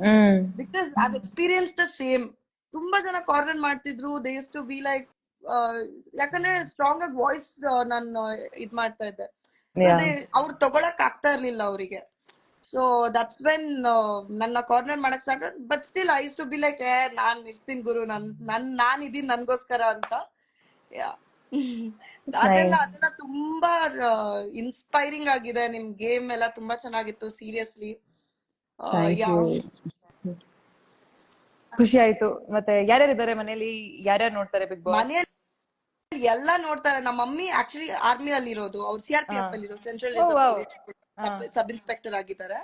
Because I experience the same. ತುಂಬಾ ಜನ ಕಾರ್ನರ್ ಮಾಡ್ತಿದ್ರು, they use to be like, ಯಾಕಂದ್ರೆ ಸ್ಟ್ರಾಂಗ್ ಆಗಿ ವಾಯ್ಸ್ ನಾನು ಇದ್ ಮಾಡ್ತಾ ಇದ್ದೆ. ಸೊ ಅವ್ರು ತಗೊಳಕ್ ಆಗ್ತಾ ಇರ್ಲಿಲ್ಲ ಅವರಿಗೆ. ಸೊ ದಟ್ಸ್ ವೆನ್ ನನ್ನ ಕಾರ್ನರ್ ಮಾಡಕ್ start. But still I use to be like, ನಾನ್ ಇರ್ತೀನಿ ಗುರು, ನಾನ್ ಇದೀನಿ ನನ್ಗೋಸ್ಕರ ಅಂತ. ಅದೆಲ್ಲ ತುಂಬಾ ಇನ್ಸ್ಪೈರಿಂಗ್ ಆಗಿದೆ. ನಿಮ್ ಗೇಮ್ ಎಲ್ಲ ತುಂಬಾ ಚೆನ್ನಾಗಿತ್ತು ಸೀರಿಯಸ್ಲಿ. ಖುಷಿ ಆಯ್ತು. ಮತ್ತೆ ಯಾರ್ಯಾರಿದ್ದಾರೆ ಮನೇಲಿ, ಯಾರ್ಯಾರು ನೋಡ್ತಾರೆ ಬಿಗ್ ಬಾಸ್? ಮನೇಲಿ ಎಲ್ಲಾ ನೋಡ್ತಾರೆ. ನಮ್ಮ ಮಮ್ಮಿ ಆಕ್ಚುಲಿ ಆರ್ಮಿ ಅಲ್ಲಿ ಇರೋದು, ಅವ್ರು CRPF ಅಲ್ಲಿ ಇರೋದು, ಸೆಂಟ್ರಲ್ ರಿಸರ್ವ್ ಸಬ್ ಇನ್ಸ್ಪೆಕ್ಟರ್ ಆಗಿದ್ದಾರೆ.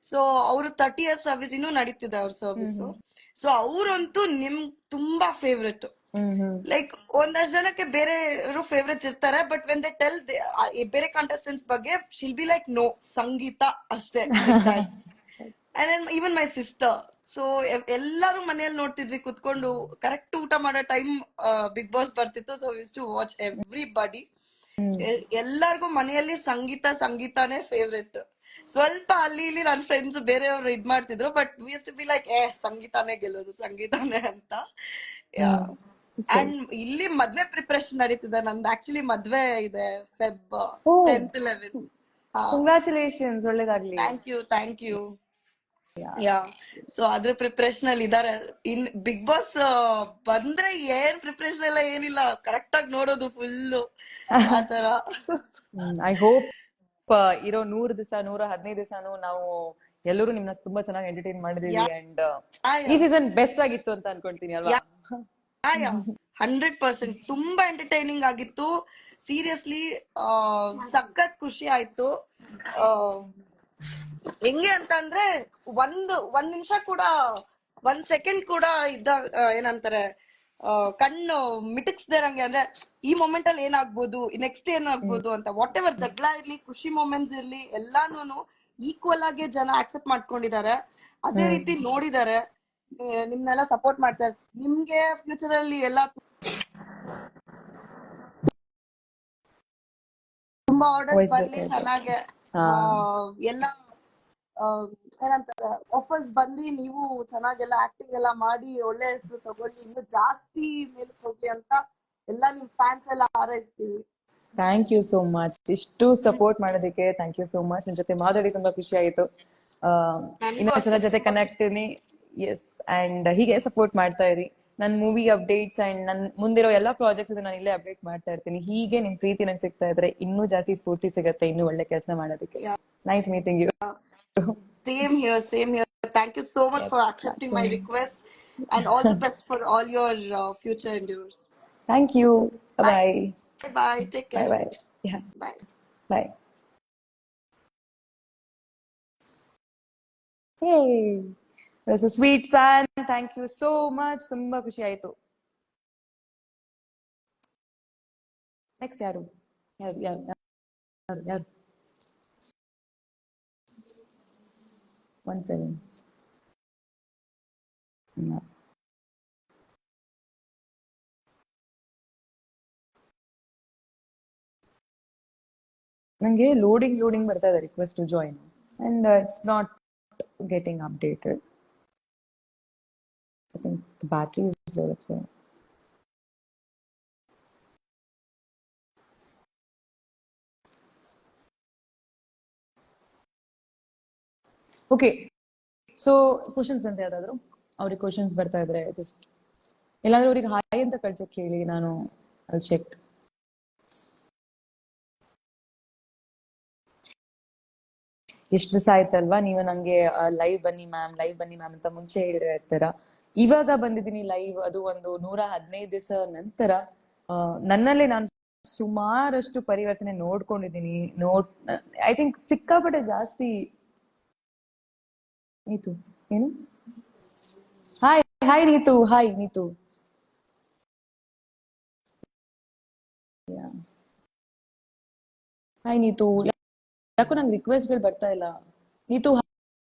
ಸೊ ಅವರು 30 years ಸರ್ವಿಸ್ ಇನ್ನೂ ನಡೀತಿದೆ ಅವ್ರ ಸರ್ವಿಸ್. ಸೊ ಅವ್ರಂತೂ ನಿಮ್ ತುಂಬಾ ಫೇವ್ರೆಟ್. ಲೈಕ್ ಒಂದಷ್ಟು ಜನಕ್ಕೆ ಬೇರೆ ಫೇವ್ರೆಟ್ಸ್ ಇರ್ತಾರೆ, ಬಟ್ ವೆನ್ ದೇ ಟೆಲ್ ಬೇರೆ ಕಂಟೆಸ್ಟೆಂಟ್ಸ್ ಬಗ್ಗೆ, she'll be like no, Sangeetha ಅಷ್ಟೇ. And then even my sister. So ಎಲ್ಲಾರು ಮನೆಯಲ್ಲಿ ನೋಡ್ತಿದ್ವಿ ಕುತ್ಕೊಂಡು. ಕರೆಕ್ಟ್ ಊಟ ಮಾಡೋ ಟೈಮ್ ಬಿಗ್ ಬಾಸ್ ಬರ್ತಿತ್ತು. So used to watch everybody. ಎಲ್ಲಾರ್ಗು ಮನೆಯಲ್ಲಿ ಸಂಗೀತಾನೇ ಫೇವ್ರೆಟ್. ಸ್ವಲ್ಪ ಅಲ್ಲಿ ಇಲ್ಲಿ ನನ್ನ ಫ್ರೆಂಡ್ಸ್ ಬೇರೆಯವ್ರು ಇದ್ ಮಾಡ್ತಿದ್ರು, but we use to be like, ಸಂಗೀತಾನೇ ಗೆಲ್ಲೋದು, ಸಂಗೀತಾನೇ ಅಂತ. ಅಂಡ್ ಇಲ್ಲಿ ಮದ್ವೆ ಪ್ರಿಪರೇಷನ್ ನಡೀತಿದೆ ನಂದು. ಆಕ್ಚುಲಿ ಮದ್ವೆ ಇದೆ ಫೆಬ್ 10th 11th. ಕಂಗ್ರಾಚುಲೇಷನ್ಸ್, ಒಳ್ಳೇದಾಗ್ಲಿ. Thank you. ಸೊ ಅದ್ರ ಪ್ರಿಪರೇಷನ್ ಅಲ್ಲಿ ಇದಾರೆ. ಇನ್ ಬಿಗ್ ಬಾಸ್ ಬಂದ್ರೆ ಏನ್ ಪ್ರಿಪರೇಷನ್ ಎಲ್ಲ ಏನಿಲ್ಲ, ಕರೆಕ್ಟ್ ಆಗಿ ನೋಡೋದು ಫುಲ್ ಆತರ. ಐ ಹೋಪ್ ಇರೋ 100 ದಿವಸ 115 ದಿವಸನು ನಾವು ಎಲ್ಲರೂ ನಿಮ್ನ ತುಂಬಾ ಚೆನ್ನಾಗಿ ಎಂಟರ್ಟೈನ್ ಮಾಡಿದೀವಿ. ಅಂಡ್ ಈ ಸೀಸನ್ ಬೆಸ್ಟ್ ಆಗಿತ್ತು ಅಂತ ಅನ್ಕೊಂತೀನಿ ಅಲ್ವಾ? 100% ತುಂಬಾ ಎಂಟರ್ಟೈನಿಂಗ್ ಆಗಿತ್ತು. ಸೀರಿಯಸ್ಲಿ ಸಖತ್ ಖುಷಿ ಆಯ್ತು. ಹೆಂಗೆ ಅಂತ ಅಂದ್ರೆ ಒಂದ್ ನಿಮಿಷ ಕೂಡ 1 ಸೆಕೆಂಡ್ ಕೂಡ ಇದ್ದ ಏನಂತಾರೆ ಕಣ್ಣು ಮಿಟಕ್ಸ್ದಿರಂಗೆ, ಅಂದ್ರೆ ಈ ಮೊಮೆಂಟ್ ಅಲ್ಲಿ ಏನಾಗ್ಬೋದು, ನೆಕ್ಸ್ಟ್ ಏನಾಗ್ಬೋದು ಅಂತ, ವಾಟ್ ಎವರ್ ಜಗಳ ಇರ್ಲಿ, ಖುಷಿ ಮೊಮೆಂಟ್ಸ್ ಇರ್ಲಿ, ಎಲ್ಲಾನು ಈಕ್ವಲ್ ಆಗಿ ಜನ ಆಕ್ಸೆಪ್ಟ್ ಮಾಡ್ಕೊಂಡಿದ್ದಾರೆ. ಅದೇ ರೀತಿ ನೋಡಿದ್ದಾರೆ, ನಿಮ್ನೆಲ್ಲ ಸಪೋರ್ಟ್ ಮಾಡ್ತಾರೆ. ನಿಮ್ಗೆ ಫ್ಯೂಚರ್ ಅಲ್ಲಿ ಎಲ್ಲ ತುಂಬಾ ಆರ್ಡರ್ಸ್ ವಾಯ್ಸ್ ಬರ್ಲಿ, ಬೇಕಾಯ್ತು. ಚೆನ್ನಾಗೆ ಹಾ. ಎಲ್ಲ ಏನಂತಾರೆ ಆಫರ್ಸ್ ಬಂದು ನೀವು ಚೆನ್ನಾಗೆಲ್ಲ ಆಕ್ಟಿಂಗ್ ಎಲ್ಲ ಮಾಡಿ ಒಳ್ಳೆ ಹೆಸರು ತಗೊಳ್ಳಿ, ಇನ್ನು ಜಾಸ್ತಿ ಮೇಲಕ್ಕೆ ಹೋಗ್ಲಿ ಅಂತ ಎಲ್ಲ ನಿಮ್ ಫ್ಯಾನ್ಸ್ ಎಲ್ಲ ಹಾರೈಸ್ತೀವಿ. ಥ್ಯಾಂಕ್ ಯು ಸೋ ಮಚ್, ಇಷ್ಟು ಸಪೋರ್ಟ್ ಮಾಡೋದಕ್ಕೆ ಥ್ಯಾಂಕ್ ಯು ಸೋ ಮಚ್. ನಿಮ್ ಜೊತೆ ಮಾತಾಡಿ ತುಂಬಾ ಖುಷಿ ಆಯ್ತು. ನನಗೂ ಇನ್ನೊಂದ್ ಅಷ್ಟೇ ಜನ ಜೊತೆ ತುಂಬಾ ಕನೆಕ್ಟ್ ಎಸ್, ಅಂಡ್ ಹೀಗೆ ಸಪೋರ್ಟ್ ಮಾಡ್ತಾ ಇರಿ. ನನ್ ಮೂವಿ ಅಪ್ಡೇಟ್ಸ್ ಅಂಡ್ ನನ್ ಮುಂದಿರೋ ಎಲ್ಲಾ ಪ್ರಾಜೆಕ್ಟ್ಸ್ ನಾನು ಇಲ್ಲೇ ಅಪ್ಡೇಟ್ ಮಾಡ್ತಾ ಇರ್ತೀನಿ. ಹೀಗೆ ನಿಮ್ ಪ್ರೀತಿ ನಂಗೆ ಸಿಗ್ತಾ ಇದ್ರೆ ಇನ್ನೂ ಜಾಸ್ತಿ ಸ್ಫೂರ್ತಿ ಸಿಗತ್ತೆ ಇನ್ನೂ ಒಳ್ಳೆ ಕೆಲಸ ಮಾಡೋದಕ್ಕೆ. Nice meeting you. Same here, same here. Thank you so much for accepting my request and all the best for all your future endeavours. Thank you. Bye bye bye. Take bye care. Bye. Bye. Bye. Sweet fan, thank you so much, ತುಂಬಾ ಖುಷಿ ಆಯ್ತು. Next ಯಾರು ಯಾರು ಯಾರು ಯಾರು ಯಾರು 17. ನಂಗೆ loading ಬರ್ತಾ ಇದೆ request to join and it's not getting updated. I think the battery is low. Okay, so questions ಬಂತ ಯಾವ್ದಾದ್ರು ಅವ್ರಿಗೆ ಕ್ವಶನ್ಸ್ ಬರ್ತಾ ಇದ್ರೆ ಜಸ್ಟ್ ಇಲ್ಲಾಂದ್ರೆ ಅವ್ರಿಗೆ ಹಾಯ್ ಅಂತ ಕಳ್ಸಕ್ ಹೇಳಿ, ನಾನು ಅಲ್ಲಿ ಚೆಕ್. ಎಷ್ಟು ದಿವಸ ಆಯ್ತಲ್ವಾ ನೀವು ನಂಗೆ ಲೈವ್ ಬನ್ನಿ ಮ್ಯಾಮ್ ಅಂತ ಮುಂಚೆ ಹೇಳಿದ್ರೆ ಇರ್ತೀರ. ಇವಾಗ ಬಂದಿದ್ದೀನಿ ಲೈವ್, ಅದು ಒಂದು 115 ದಿವಸ ನಂತರ. ನನ್ನಲ್ಲೇ ನಾನು ಸುಮಾರಷ್ಟು ಪರಿವರ್ತನೆ ನೋಡ್ಕೊಂಡಿದ್ದೀನಿ. ಐ ಥಿಂಕ್ ಸಿಕ್ಕಾಪಟ್ಟೆ ಜಾಸ್ತಿ. ನೀತು ಏನು hi hi Neetu, hi Neetu. Hi Neetu, ಯಾಕೋ ನಂಗೆ ರಿಕ್ವೆಸ್ಟ್ಗಳು ಬರ್ತಾ ಇಲ್ಲ. Neetu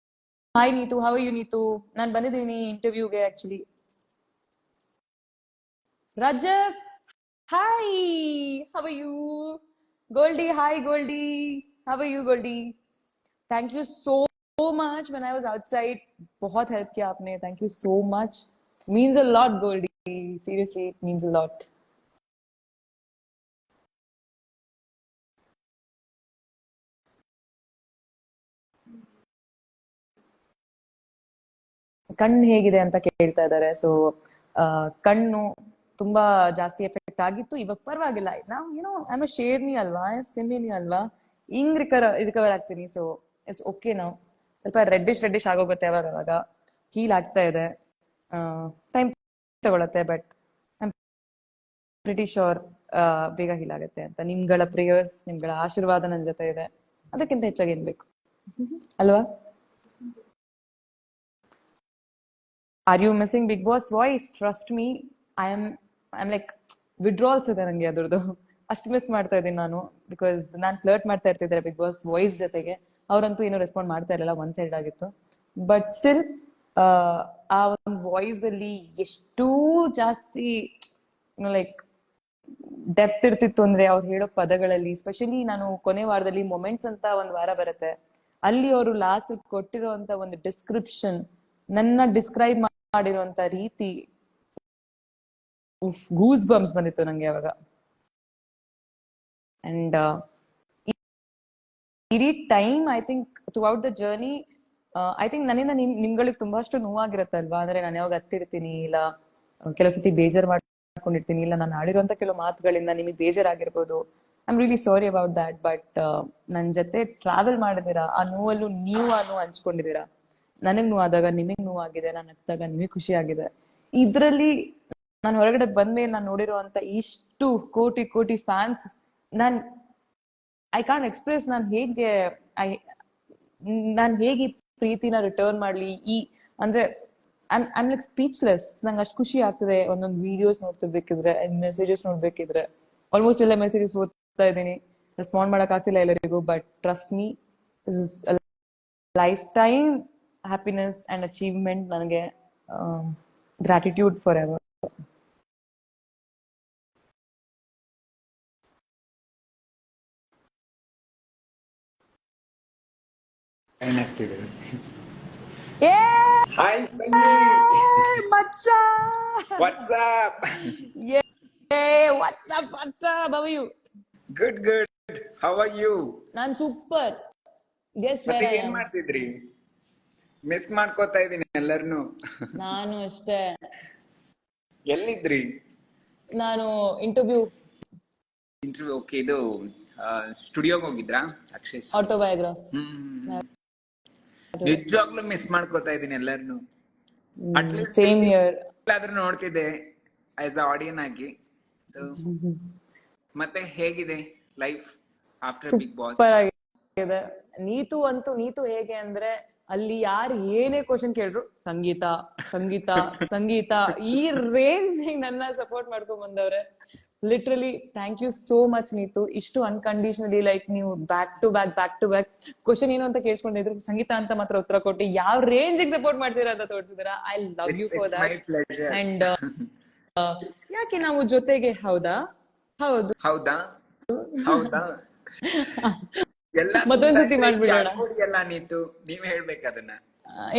hi Neetu, how you Neetu? ನಾನು ಬಂದಿದ್ದೀನಿ ಇಂಟರ್ವ್ಯೂಗೆ actually. Rajas hi, how you? Goldie hi Goldie, how you Goldie? Thank you so much. When I was outside बहुत हेल्प किया आपने, thank you so much. Means a lot Goldie, seriously it means a lot. ಕಣ್ಣು ಹೇಗಿದೆ ಅಂತ ಕೇಳ್ತಾ ಇದ್ದಾರೆ. So ಕಣ್ಣು ತುಂಬಾ ಜಾಸ್ತಿ ಎಫೆಕ್ಟ್ ಆಗಿತ್ತು, ಇವಾಗ ಪರವಾಗಿಲ್ಲ. ನಾವು ಏನೋ ಐ ಆಮ್ ಶೇರ್ನಿ ಅಲ್ವಾ, ಸಿಮಿನಿ ಅಲ್ವಾ, ಹಿಂಗ್ ರಿಕವರ್ ಆಗ್ತೀನಿ. So it's okay. ನಾವು ಸ್ವಲ್ಪ ರೆಡ್ಡಿಶ್ ಆಗೋಗುತ್ತೆ ಅವಾಗ ಹೀಲ್ ಆಗ್ತಾ ಇದೆ. ಟೈಮ್ ತಗೊಳತ್ತೆ, but I am pretty sure ಬೇಗ ಹೀಲ್ ಆಗುತ್ತೆ ಅಂತ. ನಿಮ್ಗಳ ಪ್ರೇಯರ್ಸ್, ನಿಮ್ಗಳ ಆಶೀರ್ವಾದ ನನ್ನ ಜೊತೆ ಇದೆ, ಅದಕ್ಕಿಂತ ಹೆಚ್ಚಾಗಿ ಏನ್ ಬೇಕು ಅಲ್ವಾ? Are you missing Bigg Boss voice? Trust me, I am like withdrawals ಇದೆ ನಂಗೆ ಅದ್ರದ್ದು. ಅಷ್ಟು ಮಿಸ್ ಮಾಡ್ತಾ ಇದ್ದೀನಿ ನಾನು, ಬಿಕಾಸ್ ನಾನು ಫ್ಲರ್ಟ್ ಮಾಡ್ತಾ ಇರ್ತಿದ್ರೆ ಬಿಗ್ ಬಾಸ್ ವಾಯ್ಸ್ ಜೊತೆಗೆ. ಅವ್ರಂತೂ ಏನೂ ರೆಸ್ಪಾಂಡ್ ಮಾಡ್ತಾ ಇರಲಿಲ್ಲ, ಒನ್ ಸೈಡ್ ಆಗಿತ್ತು. ಬಟ್ ಸ್ಟಿಲ್ ಆ ಒಂದು ವಾಯ್ಸ್ ಅಲ್ಲಿ ಎಷ್ಟು ಜಾಸ್ತಿ ಲೈಕ್ ಡೆಪ್ತ್ ಇರ್ತಿತ್ತು ಅಂದ್ರೆ ಅವ್ರು ಹೇಳೋ ಪದಗಳಲ್ಲಿ. ಸ್ಪೆಷಲಿ ನಾನು ಕೊನೆ ವಾರದಲ್ಲಿ ಮೊಮೆಂಟ್ಸ್ ಅಂತ ಒಂದ್ ವಾರ ಬರುತ್ತೆ, ಅಲ್ಲಿ ಅವರು ಲಾಸ್ಟ್ ಕೊಟ್ಟಿರುವಂತ ಒಂದು ಡಿಸ್ಕ್ರಿಪ್ಷನ್, ನನ್ನ ಡಿಸ್ಕ್ರೈಬ್ ಮಾಡಿರುವಂತ ರೀತಿ, ಗೂಸ್ ಬಂಪ್ಸ್ ಬಂದಿತ್ತು ನಂಗೆ ಅವಾಗ. ಅಂಡ್ ಇಡೀ time I think through out the journey, I think ನನ್ನಿಂದ ನಿಮ್ಗಳಿಗೆ ತುಂಬಾಷ್ಟು ನೋವಾಗಿರತ್ತಲ್ವಾ. ಅಂದ್ರೆ ನಾನು ಯಾವಾಗ ಹತ್ತಿರ್ತೀನಿ, ಇಲ್ಲ ಕೆಲವು ಸತಿ ಬೇಜಾರ್ ಮಾಡ್ಕೊಂಡಿರ್ತೀನಿ, ಇಲ್ಲ ನಾನು ಆಡಿರುವಂತ ಕೆಲವು ಮಾತುಗಳಿಂದ ನಿಮಗೆ ಬೇಜಾರಾಗಿರ್ಬೋದು. I am really sorry about that. But ನನ್ ಜೊತೆ ಟ್ರಾವೆಲ್ ಮಾಡಿದೀರಾ, ಆ ನೋವಲ್ಲೂ ನೀವು ಆ ನೋವು ಹಂಚ್ಕೊಂಡಿದೀರಾ. ನನಗ್ ನೋವಾದಾಗ ನಿಮಗ್ ನೋವಾಗಿದೆ, ನಾನು ಹತ್ತಾಗ ನಿಮಗ್ ಖುಷಿ ಆಗಿದೆ. ಇದ್ರಲ್ಲಿ ನಾನು ಹೊರಗಡೆ ಬಂದ್ಮೇಲೆ ನಾನು ನೋಡಿರುವಂತ ಇಷ್ಟು ಕೋಟಿ ಫ್ಯಾನ್ಸ್, ಐ ಕಾಂಟ್ ಎಕ್ಸ್ಪ್ರೆಸ್ ನಾನು ಹೇಗೆ ನಾನ್ ಹೇಗೆ ಈ ಪ್ರೀತಿನ ರಿಟರ್ನ್ ಮಾಡ್ಲಿ, ಅಂದ್ರೆ ಐಮ್ ಲೈಕ್ ಸ್ಪೀಚ್ಲೆಸ್. ನಂಗೆ ಅಷ್ಟು ಖುಷಿ ಆಗ್ತದೆ ಒಂದೊಂದು ವಿಡಿಯೋಸ್ ನೋಡ್ತಿರ್ಬೇಕಿದ್ರೆ, ಮೆಸೇಜಸ್ ನೋಡ್ಬೇಕಿದ್ರೆ. ಆಲ್ಮೋಸ್ಟ್ ಎಲ್ಲ ಮೆಸೇಜಸ್ ಓದ್ತಾ ಇದ್ದೀನಿ, ರೆಸ್ಪಾಂಡ್ ಮಾಡಕ್ ಆಗ್ತಿಲ್ಲ ಎಲ್ಲರಿಗೂ. But trust me, this is life time happiness and achievement. ನನಗೆ ಗ್ರಾಟಿಟ್ಯೂಡ್ ಫಾರ್ ಎವರ್. ಏನಾಗ್ತಿದೆ? ಏ ಹಾಯ್ ಸಂಗಿ, ಮಚ್ಚ, what's up. What's up how you? Good good, how are you? ನಾನ್ ಸೂಪರ್. ಗೆಸ್ ಮತ್ತೆ ವೇರ್ ಐ ಏನ್ ಆಮ್. ಮಾಡ್ತಿದ್ರಿ? ಮಿಸ್ ಮಾಡ್ಕೋತಾ ಇದೀನಿ ಎಲ್ಲರನ್ನು. ನಾನು ಅಷ್ಟೇ. ಎಲ್ಲಿದ್ರಿ? ನಾನು ಇಂಟರ್ವ್ಯೂ, ಓಕೆ. ಇದು ಸ್ಟುಡಿಯೋಗೆ ಹೋಗಿದ್ರಾ ಅಕ್ಷಯ್? ಆಟೋಬಯೋಗ್ರಾಫ್. ನಿಜವಾಗ್ಲೂ ಮಿಸ್ ಮಾಡ್ಕೋತಾ ಇದೀನಿ ಎಲ್ಲರನ್ನು. At least same year. ಆದ್ರೂ ನೋಡ್ತಿದ್ದೆ ಆಸ್ ಅ ಆಡಿಯನ್ ಆಗಿ. So, ಮತ್ತೆ ಹೇಗಿದೆ life after Bigg Boss? Super ಆಗಿದೆ. ನೀತು ಹೇಗೆ ಅಂದ್ರೆ, ಅಲ್ಲಿ ಯಾರು ಏನೇ ಕ್ವಶನ್ ಕೇಳ್ರು ಸಂಗೀತ ಸಂಗೀತ ಸಂಗೀತ ಈ ರೇಂಜ್ ನನ್ನ ಸಪೋರ್ಟ್ ಮಾಡ್ಕೊಂಡ್ ಬಂದವ್ರೆ. Literally thank you so much Neethu. ಇಷ್ಟು ಅನ್ಕಂಡೀಷನಲಿ ಲೈಕ್ ನೀವು ಬ್ಯಾಕ್ ಟು ಬ್ಯಾಕ್ ಕ್ವಶನ್ ಏನು ಅಂತ ಕೇಳ್ಸ್ಕೊಂಡಿದ್ರು, ಸಂಗೀತ ಅಂತ ಮಾತ್ರ ಉತ್ತರ ಕೊಟ್ಟು ಯಾವ ರೇಂಜ್ ಸಪೋರ್ಟ್ ಮಾಡ್ತೀರಾ ಅಂತ ತೋರಿಸಿದಿರಾ. I love you for that. And ಯಾಕೆ ನಾವು ಜೊತೆಗೆ, ಹೌದಾ? ಹೌದು. ಹೌದಾ ಹೌದಾ ಎಲ್ಲ ಮತ್ತೊಂದ್ಸತಿ ಮಾಡ್ಬಿಡೋಣ. ಎಲ್ಲ ನೀತು ನೀವ್ ಹೇಳ್ಬೇಕು ಅದನ್ನ.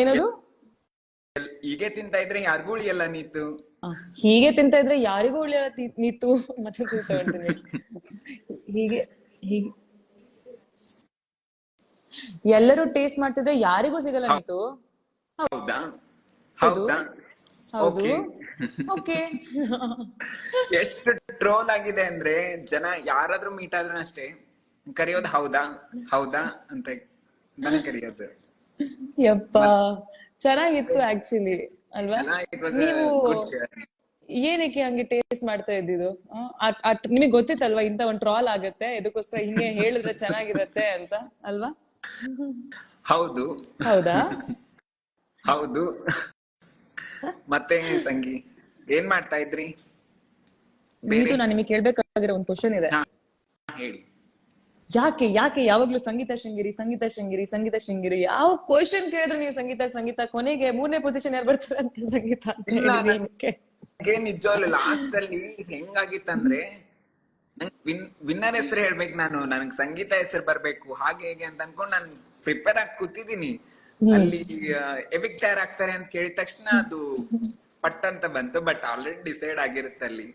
ಏನದು? ಹೀಗೆ ತಿಂತಾ ಇದ್ರೆ ಯಾರಿಗೂ ಎಲ್ಲ ನೀತು. ಹೀಗೆ ತಿಂತಾ ಇದ್ರೆ ಯಾರಿಗೂ ಉಳಿಯಲ್ಲ ನೀತು. ಮತ್ತೆ ತಗೊಳ್ತೀನಿ. ಹೀಗೆ ಹೀಗೆ ಎಲ್ಲರೂ ಟೇಸ್ಟ್ ಮಾಡ್ತಿದ್ರೆ ಯಾರಿಗೂ ಸಿಗಲ್ಲ ನೀತು. ಹೌದಾ ಹೌದಾ ಹೌದು. ಓಕೆ. ಎಷ್ಟು ಟ್ರೋಲ್ ಆಗಿದೆ ಅಂದ್ರೆ, ಜನ ಯಾರಾದ್ರೂ ಮೀಟ್ ಆದ್ರೂ ಅಷ್ಟೇ ಕರೆಯೋದು ಹೌದಾ ಹೌದಾ ಅಂತ ನನಗೆ ಕರೆಯೋದು. ಯಪ್ಪ, ಚೆನ್ನಾಗಿತ್ತು ಆಕ್ಚುಲಿ ಅಲ್ವಾ? ನೀವು ಏನಕ್ಕೆ ಹಂಗೆ ಟೇಸ್ಟ್ ಮಾಡ್ತಾ ಇದ್ದಿದ್ದು? ನಿಮಗ್ ಗೊತ್ತಿತ್ತಲ್ವಾ ಇಂತ ಒಂದ್ ಟ್ರಾಲ್ ಆಗತ್ತೆ, ಇದಕ್ಕೋಸ್ಕರ ಹಿಂಗೆ ಹೇಳಿದ್ರೆ ಚೆನ್ನಾಗಿರತ್ತೆ ಅಂತ ಅಲ್ವಾ? ಹೌದು. ಹೌದಾ? ಹೌದು. ಮತ್ತೆ ಸಂಗಿ ಏನ್ ಮಾಡ್ತಾ ಇದ್ರಿ? ನೀತು, ನಾನು ನಿಮಗೆ ಕೇಳ್ಬೇಕಾಗಿರೋ ಒಂದು ಕ್ವಶನ್ ಇದೆ. ಹೇಳಿ. ಯಾಕೆ ಯಾವಾಗ್ಲೂ ಸಂಗೀತ ಶೃಂಗೇರಿ ಯಾವ ಕ್ವಶನ್ ಕೇಳಿದ್ರೆ ನೀವು ಸಂಗೀತ ಕೊನೆಗೆ 3ನೇ ಪೊಸಿಷನ್ ಯಾರು ಬರ್ತಾರೆ ಅಂತ ಸಂಗೀತ ಅಂತ ಹೇಳಿದಕ್ಕೆ ನಿಜವಾಗ್ಲು ಲಾಸ್ಟ್ ಅಲ್ಲಿ ಹೆಂಗಾಗಿತ್ತಂದ್ರೆ, ವಿನ್ನರ್ ಹೆಸರು ಹೇಳ್ಬೇಕು ನಾನು, ನನಗ್ ಸಂಗೀತ ಹೆಸರು ಬರ್ಬೇಕು ಹಾಗೆ ಹೇಗೆ ಅಂತ ಅನ್ಕೊಂಡ್ ನಾನು ಪ್ರಿಪೇರ್ ಆಗಿ ಕೂತಿದೀನಿ. ಅಲ್ಲಿ ಎವಿಕ್ಟ್ ಯಾರು ಆಗ್ತಾರೆ ಅಂತ ಕೇಳಿದ ತಕ್ಷಣ ಅದು ಪಟ್ ಅಂತ ಬಂತು. ಬಟ್ ಆಲ್ರೆಡಿ ಡಿಸೈಡ್ ಆಗಿರುತ್ತೆ ಅಲ್ಲಿ.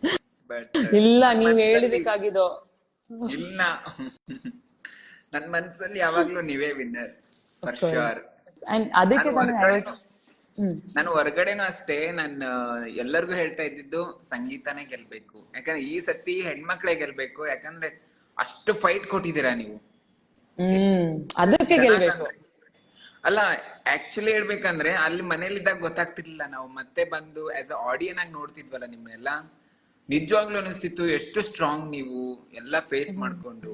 ಬಟ್ ಇಲ್ಲ, ನೀವ್ ಹೇಳಿದಕ್ಕಾಗಿದ್ದು ಇಲ್ಲ, ನನ್ ಮನ್ಸಲ್ಲಿ ಯಾವಾಗ್ಲೂ ನೀವೇ ವಿನ್ನರ್ ಫಾರ್ ಶ್ಯೂರ್. ಅದಕ್ಕೆ ನಾನು ಹೊರಗಡೆನೂ ಅಷ್ಟೇ, ನಾನು ಎಲ್ಲರಿಗೂ ಹೇಳ್ತಾ ಇದ್ದಿದ್ದು ಸಂಗೀತನೇ ಗೆಲ್ಬೇಕು. ಯಾಕಂದ್ರೆ ಈ ಸತಿ ಹೆಣ್ಮಕ್ಳೇ ಗೆಲ್ಬೇಕು. ಯಾಕಂದ್ರೆ ಅಷ್ಟು ಫೈಟ್ ಕೊಟ್ಟಿದ್ದೀರಾ ನೀವು. ಅದಕ್ಕೆ ಗೆಲ್ಬೇಕು. ಅಲ್ಲ, ಆಕ್ಚುಲಿ ಹೇಳ್ಬೇಕಂದ್ರೆ ಅಲ್ಲಿ ಮನೇಲಿದ್ದಾಗ ಗೊತ್ತಾಗ್ತಿರ್ಲಿಲ್ಲ, ನಾವು ಮತ್ತೆ ಬಂದು ಆಸ್ ಅ ಆಡಿಯನ್ ಆಗಿ ನೋಡ್ತಿದ್ವಲ್ಲ ನಿಮ್ಮನ್ನೆಲ್ಲ. ನಿಜವಾಗ್ಲೂ ಅನಿಸ್ತಿತ್ತು ಎಷ್ಟು ಸ್ಟ್ರಾಂಗ್ ನೀವು ಎಲ್ಲ ಫೇಸ್ ಮಾಡ್ಕೊಂಡು,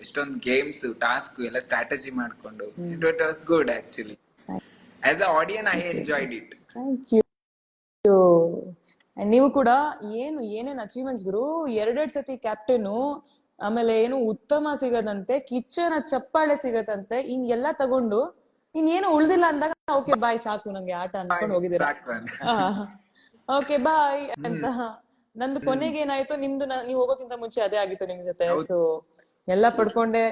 ಎಷ್ಟೊಂದು ಗೇಮ್ಸ್ ಟಾಸ್ಕ್ ಎಲ್ಲ ಸ್ಟ್ರಾಟಜಿ ಮಾಡ್ಕೊಂಡು. It was good actually. As a audience I enjoyed it. Thank you. ನೀವು ಕೂಡ ಏನೇನ್ ಅಚೀವ್ಮೆಂಟ್ಸ್ ಗುರು. 2 ಸತಿ ಕ್ಯಾಪ್ಟನ್, ಆಮೇಲೆ ಏನು ಉತ್ತಮ ಸಿಗದಂತೆ, ಕಿಚ್ಚನ ಚಪ್ಪಾಳೆ ಸಿಗದಂತೆ, ಹಿಂಗೆಲ್ಲಾ ತಗೊಂಡು ಇನ್ನೇನು ಉಳ್ದಿಲ್ಲ ಅಂದಾಗ ಓಕೆ ಬಾಯ್ ಸಾಕು ನಂಗೆ ಆಟ ಅನ್ಕೊಂಡು ಹೋಗಿದ್ದೀರಾ. ಓಕೆ ಬಾಯ್ ಅಂತ. ನಂದು ಕೊನೆಗೆ ಏನಾಯ್ತು, ನಿಮ್ದು ನೀವು ಹೋಗೋಕ್ಕಿಂತ ಮುಂಚೆ ಅದೇ ಆಗಿತ್ತು ನಿಮ್ ಜೊತೆ. ಸೊ ಎಲ್ಲ ಪಡ್ಕೊಂಡೆ,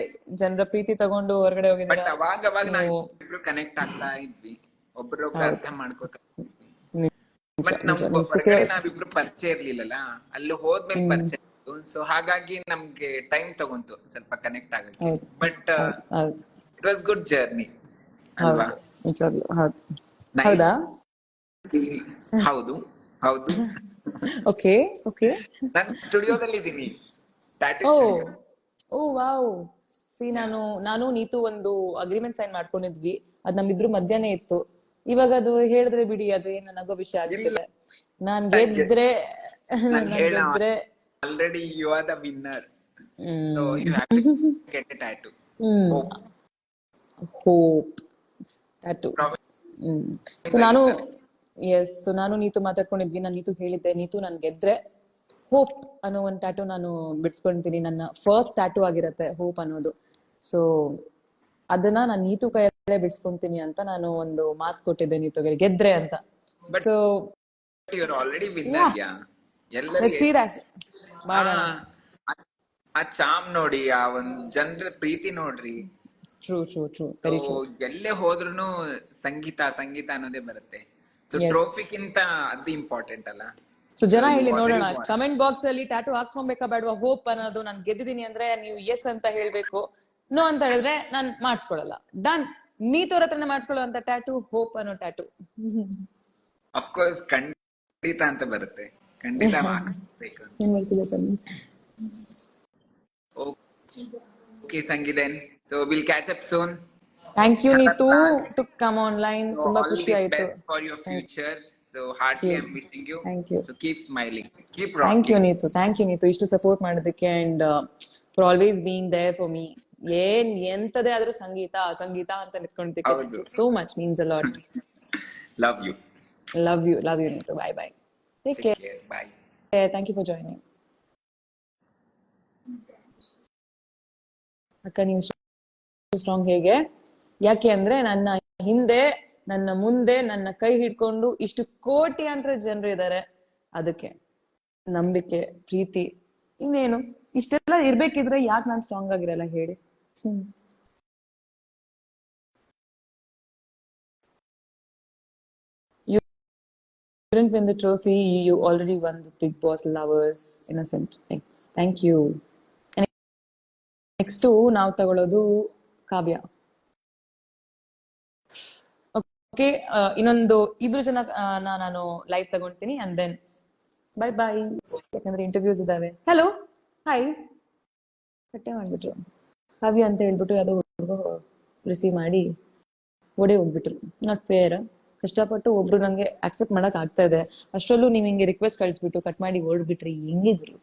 ಜನರ ಪ್ರೀತಿ ತಗೊಂಡು ಹೊರಗಡೆ ಹೋಗಿದ್ದೀರಾ. ಬಟ್ ಅವಾಗ ನಾವು ಕನೆಕ್ಟ್ ಆಗ್ತಾ ಇದ್ವಿ, ಒಬ್ರೊಬ್ರು ಅರ್ಥ ಮಾಡ್ಕೋತಾ ಇದ್ವಿ. ಬಟ್ ನಮ್ ಹೊರಗಡೆ ನಾವಿಬ್ರು ಪರಿಚಯ ಇರ್ಲಿಲ್ಲಲ್ಲ, ಅಲ್ಲಿ ಹೋದ್ಮೇಲೆ ಪರಿಚಯ ಇತ್ತು. ಸೊ ಹಾಗಾಗಿ ನಮ್ಗೆ ಟೈಮ್ ತಗೊಂತು ಸ್ವಲ್ಪ ಕನೆಕ್ಟ್ ಆಗಕ್ಕೆ. But it was good journey ಅಲ್ವಾ? ಹೌದಾ? ಹೌದು ಹೌದು. Okay okay. ನಾನು ಸ್ಟುಡಿಯೋದಲ್ಲಿ ಇದ್ದೀನಿ. ಓ ವಾವ್. ಸಿ, ನಾನು ನೀತು ಒಂದು ಅಗ್ರಿಮೆಂಟ್ ಸೈನ್ ಮಾಡ್ಕೊಂಡಿದ್ವಿ. ಅದ್ ನಮ್ಮಿಬ್ರು ಮಧ್ಯಾಹ್ನ ಇತ್ತು. ಇವಾಗ ಅದು ಹೇಳಿದ್ರೆ ಬಿಡಿ, ಅದು ಏನು ನಗೋ ವಿಷಯ ಆಗ್ತಿದೆ. ನಾನ್ ಗೆದ್ರೆ already you are the winner. So you have to get it tattoo. Hope. Tattoo. So ನಾನು ಸೊ ನಾನು ನೀತು ಮಾತಾಡ್ಕೊಂಡಿದ್ವಿ. ನಾನು ನೀತು ಹೇಳಿದ್ದೆ, ನೀತು ನಾನು ಗೆದ್ರೆ ಹೋಪ್ ಅನ್ನೋ ಒಂದು ಟ್ಯಾಟೂ ನಾನು ಬಿಡ್ಸ್ಕೊಂತೀನಿ. ನನ್ನ ಫಸ್ಟ್ ಟ್ಯಾಟೂ ಆಗಿರತ್ತೆ ಹೋಪ್ ಅನ್ನೋದು. ಸೊ ಅದನ್ನ ನಾನು ನೀತು ಕೈಯಲ್ಲೇ ಬಿಡ್ಸ್ಕೊಂತೀನಿ ಅಂತ ನಾನು ಒಂದು ಮಾತು ಕೊಟ್ಟಿದ್ದೆ ನೀತುಗೆ, ಗೆದ್ರೆ ಅಂತ. But so you're already winner, yeah. Let's see that. ಮಾಡೋಣ. ಆ ಚಾಮ್ ನೋಡಿ, ಆ ಒಂದ್ ಜನರ ಪ್ರೀತಿ ನೋಡ್ರಿ. True very true. ಎಲ್ಲೇ ಹೋದ್ರುನು ಸಂಗೀತ ಅನ್ನೋದೇ ಬರುತ್ತೆ. So Yes. ಟ್ರೋಫಿಗಿಂತ ಅದು ಇಂಪಾರ್ಟೆಂಟ್ ಅಲ್ಲ. ಸೊ ಜನ So you ಹೇಳಿ ನೋಡೋಣ, already won. ಕಮೆಂಟ್ ಬಾಕ್ಸ್ ಅಲ್ಲಿ ಟ್ಯಾಟೂ ಹಾಕ್ಸ್ಕೊಬೇಕಾ ಬೇಡವಾ ಹೋಪ್ ಅನ್ನೋದು. ನಾನು ಗೆದ್ದಿದ್ದೀನಿ ಅಂದ್ರೆ ನೀವು ಎಸ್ ಅಂತ ಹೇಳ್ಬೇಕು, ನೋ ಅಂತ ಹೇಳಿದ್ರೆ ನಾನು ಮಾಡಿಸ್ಕೊಳಲ್ಲ. ಡನ್. ನೀತೋರ ಹತ್ರನೇ ಮಾಡಿಸ್ಕೊಳ್ಳೋ ಟ್ಯಾಟೂ ಹೋಪ್ ಅನ್ನೋ ಟ್ಯಾಟೂ. Of course, ಖಂಡಿತ ಅಂತ ಬರುತ್ತೆ, ಖಂಡಿತ ಮಾಡ್ಬೇಕು. Okay, Sangi, then. So we'll catch up soon. Thank you Neetu to come online. So ತುಂಬಾ all ಖುಷಿ the ಆಯ್ತು. best for your future. So heartily I'm wishing you. Thank you. So keep smiling, keep thank you rocking. Neethu ಇಷ್ಟು support ಮಾಡೋದಕ್ಕೆ and for always being there for me. ಎಂತದೇ ಆದ್ರೂ ಸಂಗೀತ ಅಂತ ನಿಂತ್ಕೊಂಡಿದ್ದಕ್ಕೆ ಹೌದು. So much means a lot. Love you. Love you Neethu. Bye take Take care. Bye. Care. Thank you for joining. ಅಕ್ಕ ನೀವು strong ಹೇಗೆ? ಯಾಕೆ ಅಂದ್ರೆ ನನ್ನ ಹಿಂದೆ, ನನ್ನ ಮುಂದೆ, ನನ್ನ ಕೈ ಹಿಡ್ಕೊಂಡು ಇಷ್ಟು ಕೋಟ್ಯಾಂತರ ಜನರು ಇದ್ದಾರೆ. ಅದಕ್ಕೆ ನಂಬಿಕೆ, ಪ್ರೀತಿ, ಇನ್ನೇನು ಇಷ್ಟೆಲ್ಲ ಇರ್ಬೇಕಿದ್ರೆ ಯಾಕೆ ನಾನು ಸ್ಟ್ರಾಂಗ್ ಆಗಿರಲ್ಲ ಹೇಳಿ? You didn't win the trophy, you already won the Big Boss Lovers Innocent. Thank you. Next ನಾವು ತಗೊಳ್ಳೋದು ಕಾವ್ಯ. ಓಕೆ, ಇನ್ನೊಂದು ಇಬ್ರು ಜನ ನಾನು ಲೈವ್ ತಗೊಂತೀನಿ ಅಂಡ್ ದೆನ್ ಬಾಯ್. ಯಾಕಂದ್ರೆ ಇಂಟರ್ವ್ಯೂಸ್ ಇದಾವೆ. Hello hi. ಕಟ್ಟೆ ಮಾಡ್ಬಿಟ್ರು. ಕಾವ್ಯ ಅಂತ ಹೇಳ್ಬಿಟ್ಟು ಯಾವ್ದೋ ಹುಡುಗ ರಿಸೀವ್ ಮಾಡಿ ಓಡೇ ಹೋಗ್ಬಿಟ್ರು. Not fair. ಕಷ್ಟಪಟ್ಟು ಒಬ್ರು ನಂಗೆ ಅಕ್ಸೆಪ್ಟ್ ಮಾಡಕ್ ಆಗ್ತಾ ಇದೆ, ಅಷ್ಟರಲ್ಲೂ ನೀವ್ ಹಿಂಗೆ ರಿಕ್ವೆಸ್ಟ್ ಕಳಿಸ್ಬಿಟ್ಟು ಕಟ್ ಮಾಡಿ ಓಡ್ಬಿಟ್ರಿ, ಹೆಂಗಿದ್ರು?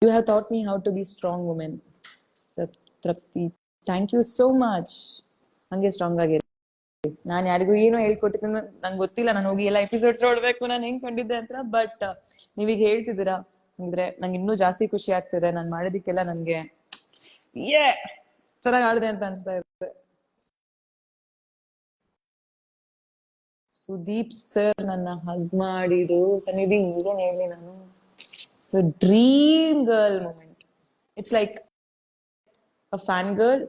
You have taught me how to be strong woman. Trapti, thank you so much. ಹಂಗೆ ಸ್ಟ್ರಾಂಗ್ ಆಗಿರಿ. ನಾನು ಯಾರಿಗೂ ಏನೋ ಹೇಳ್ಕೊಟ್ಟಿದ್ದೀನಿ ನಂಗೆ ಗೊತ್ತಿಲ್ಲ. ನಾನು ಹೋಗಿ ಎಲ್ಲ ಎಪಿಸೋಡ್ಸ್ ನೋಡ್ಬೇಕು ನಾನು ಹೆಂಗ್ ಕಂಡಿದ್ದೆ ಅಂತ. ಬಟ್ ನೀವೀಗ ಹೇಳ್ತಿದ್ದೀರಾ ಅಂದ್ರೆ ನಂಗೆ ಇನ್ನೂ ಜಾಸ್ತಿ ಖುಷಿ ಆಗ್ತಿದೆ. ನಾನು ಮಾಡಿದಕ್ಕೆಲ್ಲ ನನ್ಗೆ ಚೆನ್ನಾಗಿ ಆಡಿದೆ ಅಂತ ಅನ್ಸ್ತಾ ಇರುತ್ತೆ. ಸುದೀಪ್ ಸರ್ ನನ್ನ ಹಗ್ ಮಾಡಿದ್ರು. ಸನ್ನಿಧಿ ಈಗೇನ್ ಹೇಳಿ ನಾನು, it's a dream girl moment. It's like a fan girl.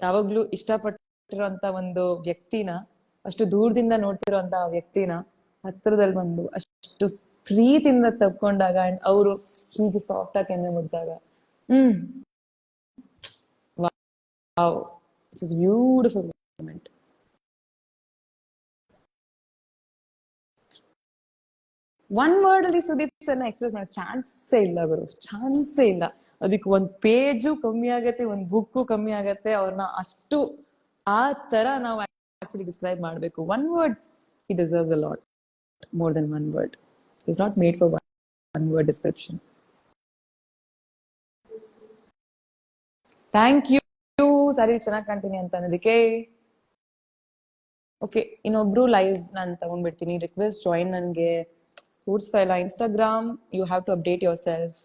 ಯಾವಾಗ್ಲೂ ಇಷ್ಟಪಟ್ಟಿರುವಂತ ಒಂದು ವ್ಯಕ್ತಿನ, ಅಷ್ಟು ದೂರದಿಂದ ನೋಡ್ತಿರುವಂತ ವ್ಯಕ್ತಿನ ಹತ್ರದಲ್ಲಿ ಬಂದು ಅಷ್ಟು ಪ್ರೀತಿಯಿಂದ ತಪ್ಕೊಂಡಾಗ ಅಂಡ್ ಅವರು ಹೀಗೆ ಸಾಫ್ಟ್ ಆಗಿ ಕೆನ್ನೆ ಮುಟ್ಟಾಗ wow, it's is beautiful moment. One word ಅಲ್ಲಿ ಸುದೀಪ್ ಸರ್ನ ಎಕ್ಸ್ಪ್ರೆಸ್ ಮಾಡೋ ಚಾನ್ಸೇ ಇಲ್ಲ ಗುರು, ಚಾನ್ಸೇ ಇಲ್ಲ. ಅದಕ್ಕೆ ಒಂದ್ ಪೇಜು ಕಮ್ಮಿ ಆಗತ್ತೆ, ಒಂದ್ ಬುಕ್ಕು ಕಮ್ಮಿ ಆಗತ್ತೆ. ಅವ್ರನ್ನ ಅಷ್ಟು ಆ ತರ ನಾವು ಆಕ್ಚುಲಿ ಡಿಸ್ಕ್ರೈಬ್ ಮಾಡ್ಬೇಕು. One word, he deserves a lot more than one word. He's not made for one word description. Thank you. ಸರಿ, ಚೆನ್ನಾಗಿ ಕಾಣ್ತೀನಿ ಅಂತ ಅನ್ನೋದಕ್ಕೆ. ಓಕೆ, ಇನ್ನೊಬ್ರು ಲೈವ್ ನಾನು ತಗೊಂಡ್ಬಿಡ್ತೀನಿ. ರಿಕ್ವೆಸ್ಟ್ ಜಾಯಿನ್ ನನ್ಗೆ ಕೂಡ್ಸ್ತಾ ಇಲ್ಲ. Instagram, you have to update yourself.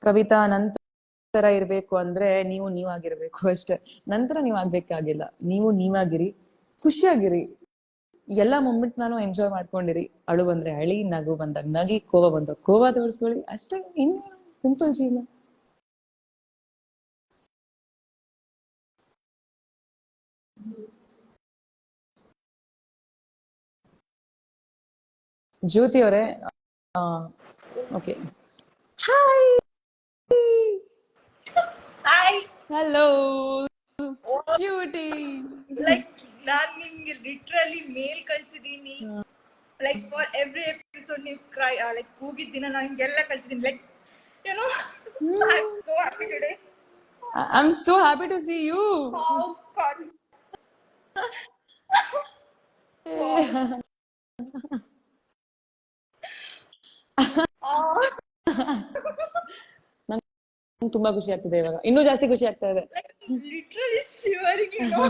Kavitha, ನಂತರ ಇರ್ಬೇಕು ಅಂದ್ರೆ ನೀವು ನೀವಾಗಿರ್ಬೇಕು ಅಷ್ಟೇ. ನಂತರ ನೀವ್ ಆಗ್ಬೇಕಾಗಿಲ್ಲ. ನೀವು ನೀವಾಗಿರಿ, ಖುಷಿಯಾಗಿರಿ. ಎಲ್ಲಾ ಮೊಮೆಂಟ್ ನಾನು ಎಂಜಾಯ್ ಮಾಡ್ಕೊಂಡಿರಿ. ಅಳು ಬಂದ್ರೆ ಅಳಿ, ನಗು ಬಂದಾಗ ನಗಿ, ಕೋವ ಬಂದಾಗ ಕೋವ ತೋರಿಸ್ಕೊಳ್ಳಿ ಅಷ್ಟೇ. ಇನ್ನು ಸಿಂಪಲ್ ಜೀವನ. ಜ್ಯೋತಿ ಅವರೇ, okay, hi. Hi. Hello cutie. Like ನಾನ್ ನಿಮ್ಗೆ ಲಿಟ್ರಲಿ ಮೇಲ್ ಕಳ್ಸಿದೀನಿ. ಲೈಕ್ ಫಾರ್ ಎವ್ರಿ ಎಪಿಸೋಡ್ ನೀವು ಕ್ರೈ ಲೈಕ್ ಕೂಗಿದ್ದಿನ ನಾನು ನಿಮ್ಗೆಲ್ಲ ಕಳ್ಸಿದೀನಿ. Like you know, I am so happy today. I am so happy to see you. Oh God. ನಂಗೆ ತುಂಬಾ ಖುಷಿ ಆಗ್ತಿದೆ ಇವಾಗ, ಇನ್ನೂ ಜಾಸ್ತಿ ಖುಷಿ ಆಗ್ತಾ ಇದೆ. Like literally shivering, you know.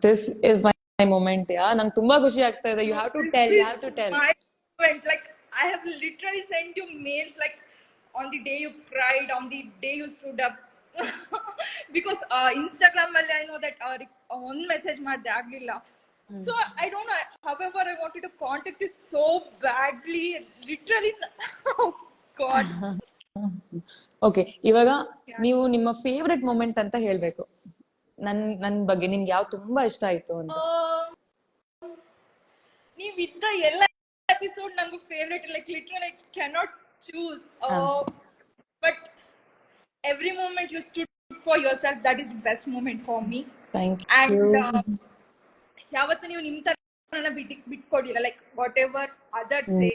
This is my moment. Yeah, ನಂಗೆ ತುಂಬಾ ಖುಷಿ ಆಗ್ತಾ ಇದೆ. You have to tell, you have to tell. My moment, like I have literally sent you mails like on the day you cried, on the day you stood up. Because Instagram ಅಲ್ಲಿ I know that one message ಮಾಡ್ದೆ ಆಗ್ಲಿಲ್ಲ. So I don't know. However, I wanted to contact you so badly, literally. Oh God. Okay, ಇವಾಗ ನೀವು ನಿಮ್ಮ favourite moment ಅಂತ ಹೇಳ್ಬೇಕು. ನನ್ ಬಗ್ಗೆ ನಿಮ್ಗೆ ಯಾವ್ ತುಂಬಾ ಇಷ್ಟ ಆಯ್ತು ಅಂತ. ನೀವಿದ್ದ ಎಲ್ಲ ಎಪಿಸೋಡ್ ನಂಗೆ favourite. Like literally I cannot choose. But every moment you stood for yourself, that is the best moment for me. Thank and you. ಯಾವತ್ತು ನೀವು ನಿಮ್ ತರನ ಬಿಟ್ಕೊಡಿಲ್ಲ, like whatever others say.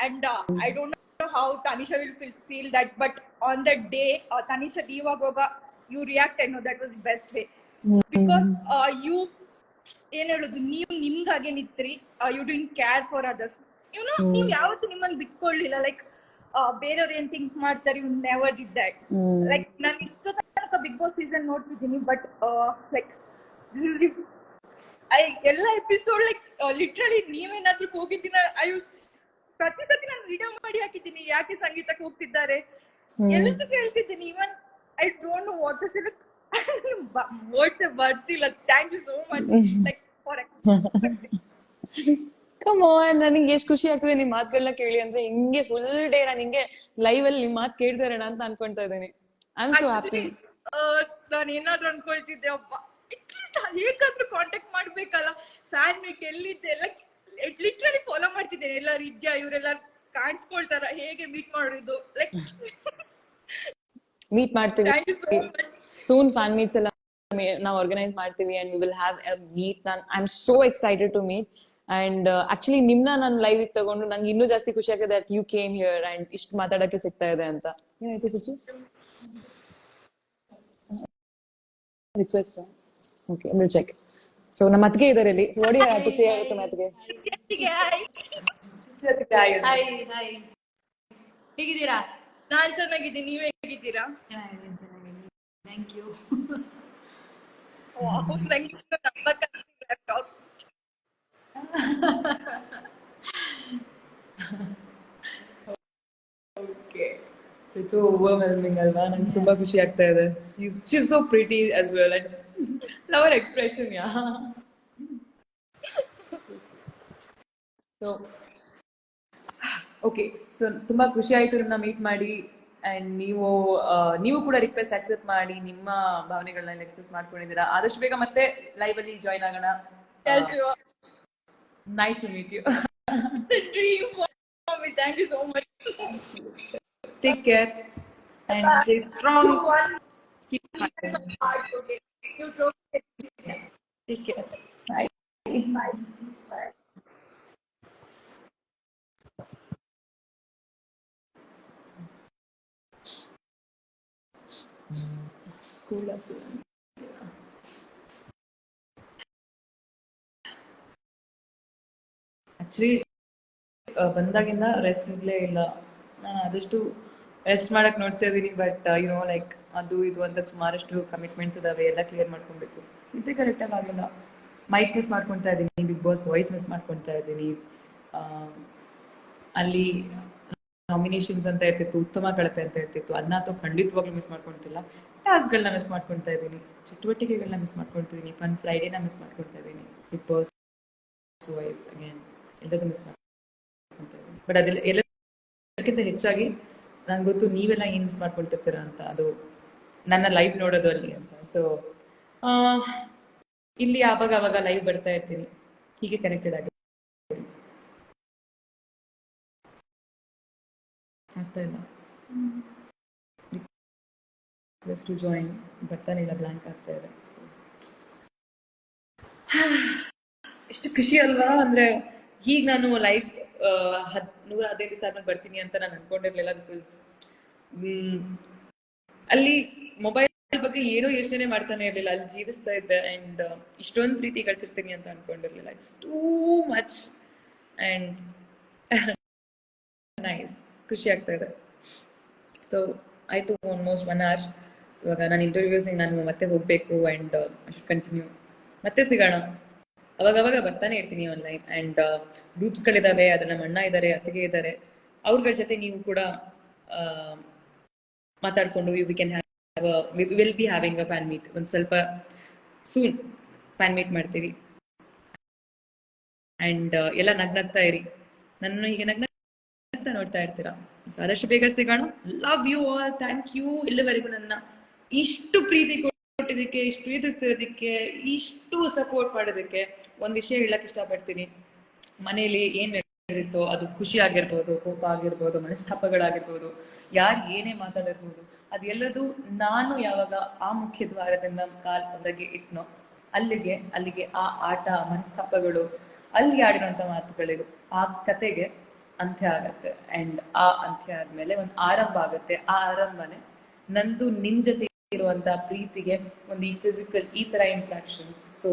And I don't know how Tanisha will feel that, but on that day Tanisha leave agoga you react, I know that was the best way. Because you ಏನ್ ಹೇಳುದು, ನೀವು ನಿಮ್ಗಾಗೆ ನಿತ್ರಿ, you didn't care for others, you know. ನೀವು ಯಾವತ್ತು ನಿಮ್ಮನ್ನ ಬಿಟ್ಕೊಳ್ಳಿಲ್ಲ. Like ಬೇರೆಯವ್ರು ಏನ್ ಥಿಂಕ್ ಮಾಡ್ತಾರೆ, you never did that. Like ನಾನು ಇಷ್ಟು ತನಕ ಬಿಗ್ ಬಾಸ್ ಸೀಸನ್ ನೋಡ್ತಿದ್ದೀನಿ, ಬಟ್ ಲೈಕ್ ದಿಸ್ ಇಸ್ ಎಲ್ಲ ಎಪಿಸೋಡ್ ಲೈಕ್ ಲಿಟ್ರಲಿ ನೀವೇನಾದ್ರೂ ಹೋಗಿದ್ದೀನ, ಪ್ರತಿ ಸತಿ ನಾನು ವಿಡಿಯೋ ಮಾಡಿ ಹಾಕಿದ್ದೀನಿ ಯಾಕೆ ಸಂಗೀತಕ್ಕೆ ಹೋಗ್ತಿದ್ದಾರೆ ಎಲ್ಲದಕ್ಕೂ ಹೇಳ್ತಿದ್ದೀನಿ. Even I don't know what to say. Words ಬರ್ತಿಲ್ಲ. Thank you so much like for come on, ನನಗೆ ಎಷ್ಟು ಖುಷಿ ಆಗ್ತದೆ ನಿಮ್ ಮಾತುಗಳನ್ನ ಕೇಳಿ. ಅಂದ್ರೆ ಹಿಂಗೆ ಫುಲ್ ಡೇ ನಾನು ಹಿಂಗೆ ಲೈವ್ ಅಲ್ಲಿ ನಿಮ್ ಮಾತು ಕೇಳ್ತಾ ಇರೋಣ ಅಂತ ಅನ್ಕೊಂತಾ ಇದ್ದೀನಿ. I am so happy. ನಾನು ಏನಾದ್ರು ಅನ್ಕೊಳ್ತಿದ್ದೆ, ಅಪ್ಪ ಅಟ್ಲೀಸ್ಟ್ ಹೇಗಾದ್ರೂ ಕಾಂಟ್ಯಾಕ್ಟ್ ಮಾಡ್ಬೇಕಲ್ಲ. ಫ್ಯಾನ್ ಮೀಟ್ ಎಲ್ಲಿದ್ದೆ, ಲೈಕ್ ಲಿಟ್ರಲಿ ಫಾಲೋ ಮಾಡ್ತಿದ್ದೇನೆ. ಎಲ್ಲರೂ ಇದ್ಯಾ, ಇವರೆಲ್ಲರೂ ಕಾಣಿಸ್ಕೊಳ್ತಾರ, ಹೇಗೆ ಮೀಟ್ ಮಾಡೋದು, ಲೈಕ್ ಮೀಟ್ ಮಾಡ್ತೀವಿ thank you so much. Soon. Fan meets ಎಲ್ಲ ನಾವು ಆರ್ಗನೈಸ್ ಮಾಡ್ತೀವಿ and we will have a meet. I am so excited to meet. And actually ನಿಮ್ನ ನಾನು ಲೈವ್ ತಗೊಂಡು ನಂಗೆ ಇನ್ನೂ ಜಾಸ್ತಿ ಖುಷಿ ಆಗಿದೆ that you came here and ಇಷ್ಟು ಮಾತಾಡಕ್ಕೆ ಸಿಗ್ತಾ ಇದೆ ಅಂತ. ಏನಾಯ್ತು ಖುಷಿ? Request. Okay, will check. So ನಮ್ಮ ಅತ್ತಿಗೆ ಇದಾರೆ ಇಲ್ಲಿ. So what you have to say ಆಗುತ್ತೆ ಅತ್ತಿಗೆ? ಹಾಯ್ ಹಾಯ್, ಹೇಗಿದ್ದೀರಾ? ನಾನ್ ಚೆನ್ನಾಗಿದ್ದೀನಿ, ನೀವ್ ಹೇಗಿದ್ದೀರಾ? Thank you. ನಂಗೆ ನಂಬಕ್ಕಾಗ್ತಿಲ್ಲ. Okay. So it's so overwhelming ಅಲ್ವಾ? ನಂಗೆ ತುಂಬಾ ಖುಷಿ ಆಗ್ತಾ ಇದೆ. She's so pretty as well and love her expression, yeah. So okay, so ತುಂಬಾ ಖುಷಿ ಆಯ್ತು ನಿಮ್ಮನ್ನ ಮೀಟ್ ಮಾಡಿ. ಅಂಡ್ ನೀವು ಕೂಡ ರಿಕ್ವೆಸ್ಟ್ ಅಕ್ಸೆಪ್ಟ್ ಮಾಡಿ ನಿಮ್ಮ ಭಾವನೆಗಳನ್ನ ಎಕ್ಸ್ಪ್ರೆಸ್ ಮಾಡ್ಕೊಂಡಿದ್ದೀರಾ. ಆದಷ್ಟು ಬೇಗ ಮತ್ತೆ ಲೈವ್ ಅಲ್ಲಿ ಜಾಯಿನ್ ಆಗೋಣ. Nice to meet you. It's a dream for me. Thank you so much. Take care and stay strong. Keep smiling. You drove it. Take care. Bye. Bye. Bye. Cool up. Actually ಬಂದಾಗಿಂದ rest ಇರ್ಲೇ ಇಲ್ಲ. ನಾನು ಆದಷ್ಟು rest ಮಾಡಕ್ ನೋಡ್ತಾ ಇದ್ದೀನಿ. But you know like ಅದು ಇದು ಅಂತ ಸುಮಾರಷ್ಟು ಕಮಿಟ್ಮೆಂಟ್ಸ್ ಇದಾವೆ, ಎಲ್ಲ ಕ್ಲಿಯರ್ ಮಾಡ್ಕೊಬೇಕು. ಇದೇ ಕರೆಕ್ಟಾಗಿ ಆಗಿಲ್ಲ. ಮೈಕ್ ಮಿಸ್ ಮಾಡ್ಕೊತಾ ಇದ್ದೀನಿ, ಬಿಗ್ ಬಾಸ್ ವಾಯ್ಸ್ ಮಿಸ್ ಮಾಡ್ಕೊತಾ ಇದ್ದೀನಿ. ಅಲ್ಲಿ ನಾಮಿನೇಷನ್ಸ್ ಅಂತ ಇರ್ತಿತ್ತು, ಉತ್ತಮ ಕಳಪೆ ಅಂತ ಇರ್ತಿತ್ತು, ಅದನ್ನಂತೂ ಖಂಡಿತವಾಗ್ಲೂ ಮಿಸ್ ಮಾಡ್ಕೊತಿಲ್ಲ. ಟಾಸ್ಕ್ಗಳನ್ನ ಮಿಸ್ ಮಾಡ್ಕೊತಾ ಇದ್ದೀನಿ, ಚಟುವಟಿಕೆಗಳನ್ನ ಮಿಸ್ ಮಾಡ್ಕೊತಿದ್ದೀನಿ, ಫನ್ ಫ್ರೈಡೇನ ಮಿಸ್ ಮಾಡ್ಕೊತಾ ಇದ್ದೀನಿ, ಬಿಗ್ ಬಾಸ್ ವಾಯ್ಸ್ ಅಗೇನ್ ಎಲ್ಲದೂ ಮಿಸ್ ಮಾಡ್ಕೊತಾ ಇದ್ದೀನಿ. ಬಟ್ ಅದೆಲ್ಲ ಎಲ್ಲಕ್ಕಿಂತ ಹೆಚ್ಚಾಗಿ ನಂಗೆ ಗೊತ್ತು ನೀವೆಲ್ಲ ಏನು ಮಿಸ್ ಮಾಡ್ಕೊಳ್ತಿರ್ತೀರ ಅಂತ, ಅದು ನನ್ನ ಲೈವ್ ನೋಡೋದು ಅಲ್ಲಿ ಅಂತ. ಸೊ ಇಲ್ಲಿ ಆವಾಗ ಲೈವ್ ಬರ್ತಾ ಇರ್ತೀನಿ, ಹೀಗೆ ಕನೆಕ್ಟೆಡ್ ಆಗಿ ಆಗ್ತಾ ಇಲ್ಲ. ಟು ಜಾಯಿನ್ ಬರ್ತಾನೆ ಇಲ್ಲ, ಬ್ಲ್ಯಾಂಕ್ ಆಗ್ತಾ ಇದೆ. ಸೊ ಎಷ್ಟು ಖುಷಿ ಅಲ್ವಾ? ಅಂದ್ರೆ ಈಗ ನಾನು ಲೈವ್ 115 ದಿವಸ ಆದ್ಮೇಲೆ ಬರ್ತೀನಿ ಅಂತ ನಾನು ಅನ್ಕೊಂಡಿರ್ಲಿಲ್ಲ. ಬಿಕಾಸ್ ಅಲ್ಲಿ ಮೊಬೈಲ್ ಬಗ್ಗೆ ಏನೋ ಯೋಚನೆ ಮಾಡ್ತಾನೆ ಇರ್ಲಿಲ್ಲ, ಅಲ್ಲಿ ಜೀವಿಸ್ತಾ ಇದ್ದೆ. ಅಂಡ್ ಇಷ್ಟೊಂದು ಪ್ರೀತಿ ಕಳ್ಸಿರ್ತೀನಿ ಅಂತ ಅನ್ಕೊಂಡಿರ್ಲಿಲ್ಲ. It's too much and nice, ಖುಷಿ ಆಗ್ತಾ ಇದೆ. ಸೊ ಆಯ್ತು, ಆಲ್ಮೋಸ್ಟ್ 1 hour. ಇವಾಗ ನಾನು ಇಂಟರ್ವ್ಯೂಸ್ ನಾನು ಮತ್ತೆ ಹೋಗ್ಬೇಕು ಅಂಡ್ ಕಂಟಿನ್ಯೂ. ಮತ್ತೆ ಸಿಗೋಣ, ಅವಾಗ ಬರ್ತಾನೆ ಇರ್ತೀನಿ ಆನ್ಲೈನ್. ಅಂಡ್ ಗ್ರೂಪ್ಸ್ಗಳಿದಾವೆ, ಅದನ್ನ ನಮ್ಮ ಅಣ್ಣ ಇದ್ದಾರೆ, ಅತ್ತಿಗೆ ಇದ್ದಾರೆ, ಅವ್ರಗಳ ಜೊತೆ ನೀವು ಕೂಡ ಮಾತಾಡ್ಕೊಂಡು will be having a fan meet. ಒಂದು ಸ್ವಲ್ಪ ಸೂನ್ ಫ್ಯಾನ್ ಮೀಟ್ ಮಾಡ್ತೀವಿ. ಅಂಡ್ ಎಲ್ಲ ನಗ್ನಗ್ತಾ ಇರಿ, ನನ್ನ ಹೀಗೆ ನಗ್ನಗ್ತಾ ನೋಡ್ತಾ ಇರ್ತೀರಾ. ಸೊ ಆದಷ್ಟು ಬೇಗ ಸಿಗೋಣ. Love you all, thank you ಇಲ್ಲಿವರೆಗೂ ನನ್ನ ಇಷ್ಟು ಪ್ರೀತಿ ಕೊಟ್ಟಿದ್ದಕ್ಕೆ, ಇಷ್ಟು ಪ್ರೀತಿಸ್ತಿರೋದಕ್ಕೆ, ಇಷ್ಟು ಸಪೋರ್ಟ್ ಮಾಡೋದಕ್ಕೆ. ಒಂದ್ ವಿಷಯ ಹೇಳಕ್ ಇಷ್ಟಪಡ್ತೀನಿ. ಮನೇಲಿ ಏನ್ ನಡೆದಿತ್ತೋ ಅದು ಖುಷಿ ಆಗಿರ್ಬೋದು, ಕೋಪ ಆಗಿರ್ಬೋದು, ಮನಸ್ತಾಪಗಳಾಗಿರ್ಬೋದು, ಯಾರು ಏನೇ ಮಾತಾಡಿರ್ಬೋದು, ಅದೆಲ್ಲದು ನಾನು ಯಾವಾಗ ಆ ಮುಖ್ಯ ದ್ವಾರದಿಂದ ಕಾಲ್ ಹೊರಗೆ ಇಟ್ನೋ ಅಲ್ಲಿಗೆ ಆ ಆಟ, ಮನಸ್ತಾಪಗಳು, ಅಲ್ಲಿ ಆಡಿರುವಂತ ಮಾತುಗಳಿಗೂ ಆ ಕತೆಗೆ ಅಂತ್ಯ ಆಗತ್ತೆ. ಅಂಡ್ ಆ ಅಂತ್ಯ ಆದ್ಮೇಲೆ ಒಂದು ಆರಂಭ ಆಗತ್ತೆ. ಆ ಆರಂಭನೆ ನಂದು ನಿನ್ ಜೊತೆ ಇರುವಂತ ಪ್ರೀತಿಗೆ ಒಂದು ಈ ಫಿಸಿಕಲ್ ಈ ತರ ಇಂಟ್ರಾಕ್ಷನ್ಸ್. ಸೊ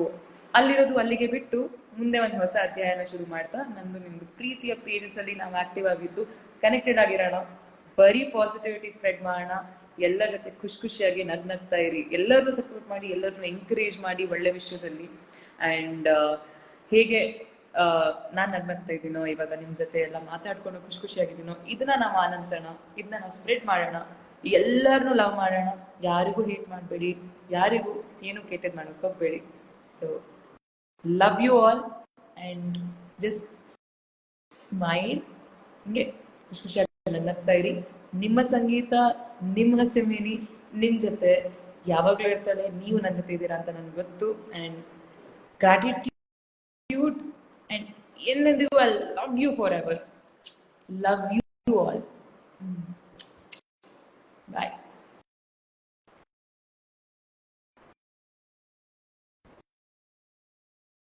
ಅಲ್ಲಿರೋದು ಅಲ್ಲಿಗೆ ಬಿಟ್ಟು ಮುಂದೆ ಒಂದು ಹೊಸ ಅಧ್ಯಾಯನ ಶುರು ಮಾಡ್ತಾ ನಂದು ನಿಮ್ದು ಪ್ರೀತಿಯ ಪೇಜಸ್ ಅಲ್ಲಿ ನಾವು ಆಕ್ಟಿವ್ ಆಗಿದ್ದು ಕನೆಕ್ಟೆಡ್ ಆಗಿರೋಣ. ಬರೀ ಪಾಸಿಟಿವಿಟಿ ಸ್ಪ್ರೆಡ್ ಮಾಡೋಣ. ಎಲ್ಲರ ಜೊತೆ ಖುಷಿಯಾಗಿ ನಗ್ನಗ್ತಾ ಇರಿ. ಎಲ್ಲರನ್ನೂ ಸಪೋರ್ಟ್ ಮಾಡಿ, ಎಲ್ಲರನ್ನೂ ಎಂಕರೇಜ್ ಮಾಡಿ ಒಳ್ಳೆ ವಿಷಯದಲ್ಲಿ. ಅಂಡ್ ಹೇಗೆ ನಾನ್ ನಗ್ನಗ್ತಾ ಇದ್ದೀನೋ, ಇವಾಗ ನಿಮ್ ಜೊತೆ ಎಲ್ಲ ಮಾತಾಡ್ಕೊಂಡು ಖುಷಿಯಾಗಿದ್ದೀನೋ, ಇದನ್ನ ನಾವು ಆನಂದಿಸೋಣ, ಇದನ್ನ ನಾವು ಸ್ಪ್ರೆಡ್ ಮಾಡೋಣ. ಎಲ್ಲರನ್ನೂ ಲವ್ ಮಾಡೋಣ. ಯಾರಿಗೂ ಹೇಟ್ ಮಾಡಬೇಡಿ, ಯಾರಿಗೂ ಏನು ಕೆಟ್ಟದ್ ಮಾಡಕ್ ಹೋಗ್ಬೇಡಿ. So love you all and just smile. ಹಿಂಗೆ ಖುಷಿಯಾಗಿ ನಗ್ತಾ ಇರಿ. ನಿಮ್ಮ ಸಂಗೀತ, ನಿಮ್ಮ ಹಸಿಮಿನಿ ನಿಮ್ ಜೊತೆ ಯಾವಾಗ್ಲೂ ಇರ್ತಾಳೆ. ನೀವು ನನ್ನ ಜೊತೆ ಇದ್ದೀರಾ ಅಂತ ನನ್ಗೆ ಗೊತ್ತು. ಅಂಡ್ ಗ್ರಾಟಿಟ್ಯೂಡ್ ಅಂಡ್ ಎಂದೆಂದಿಗೂ I love you forever. Love you all.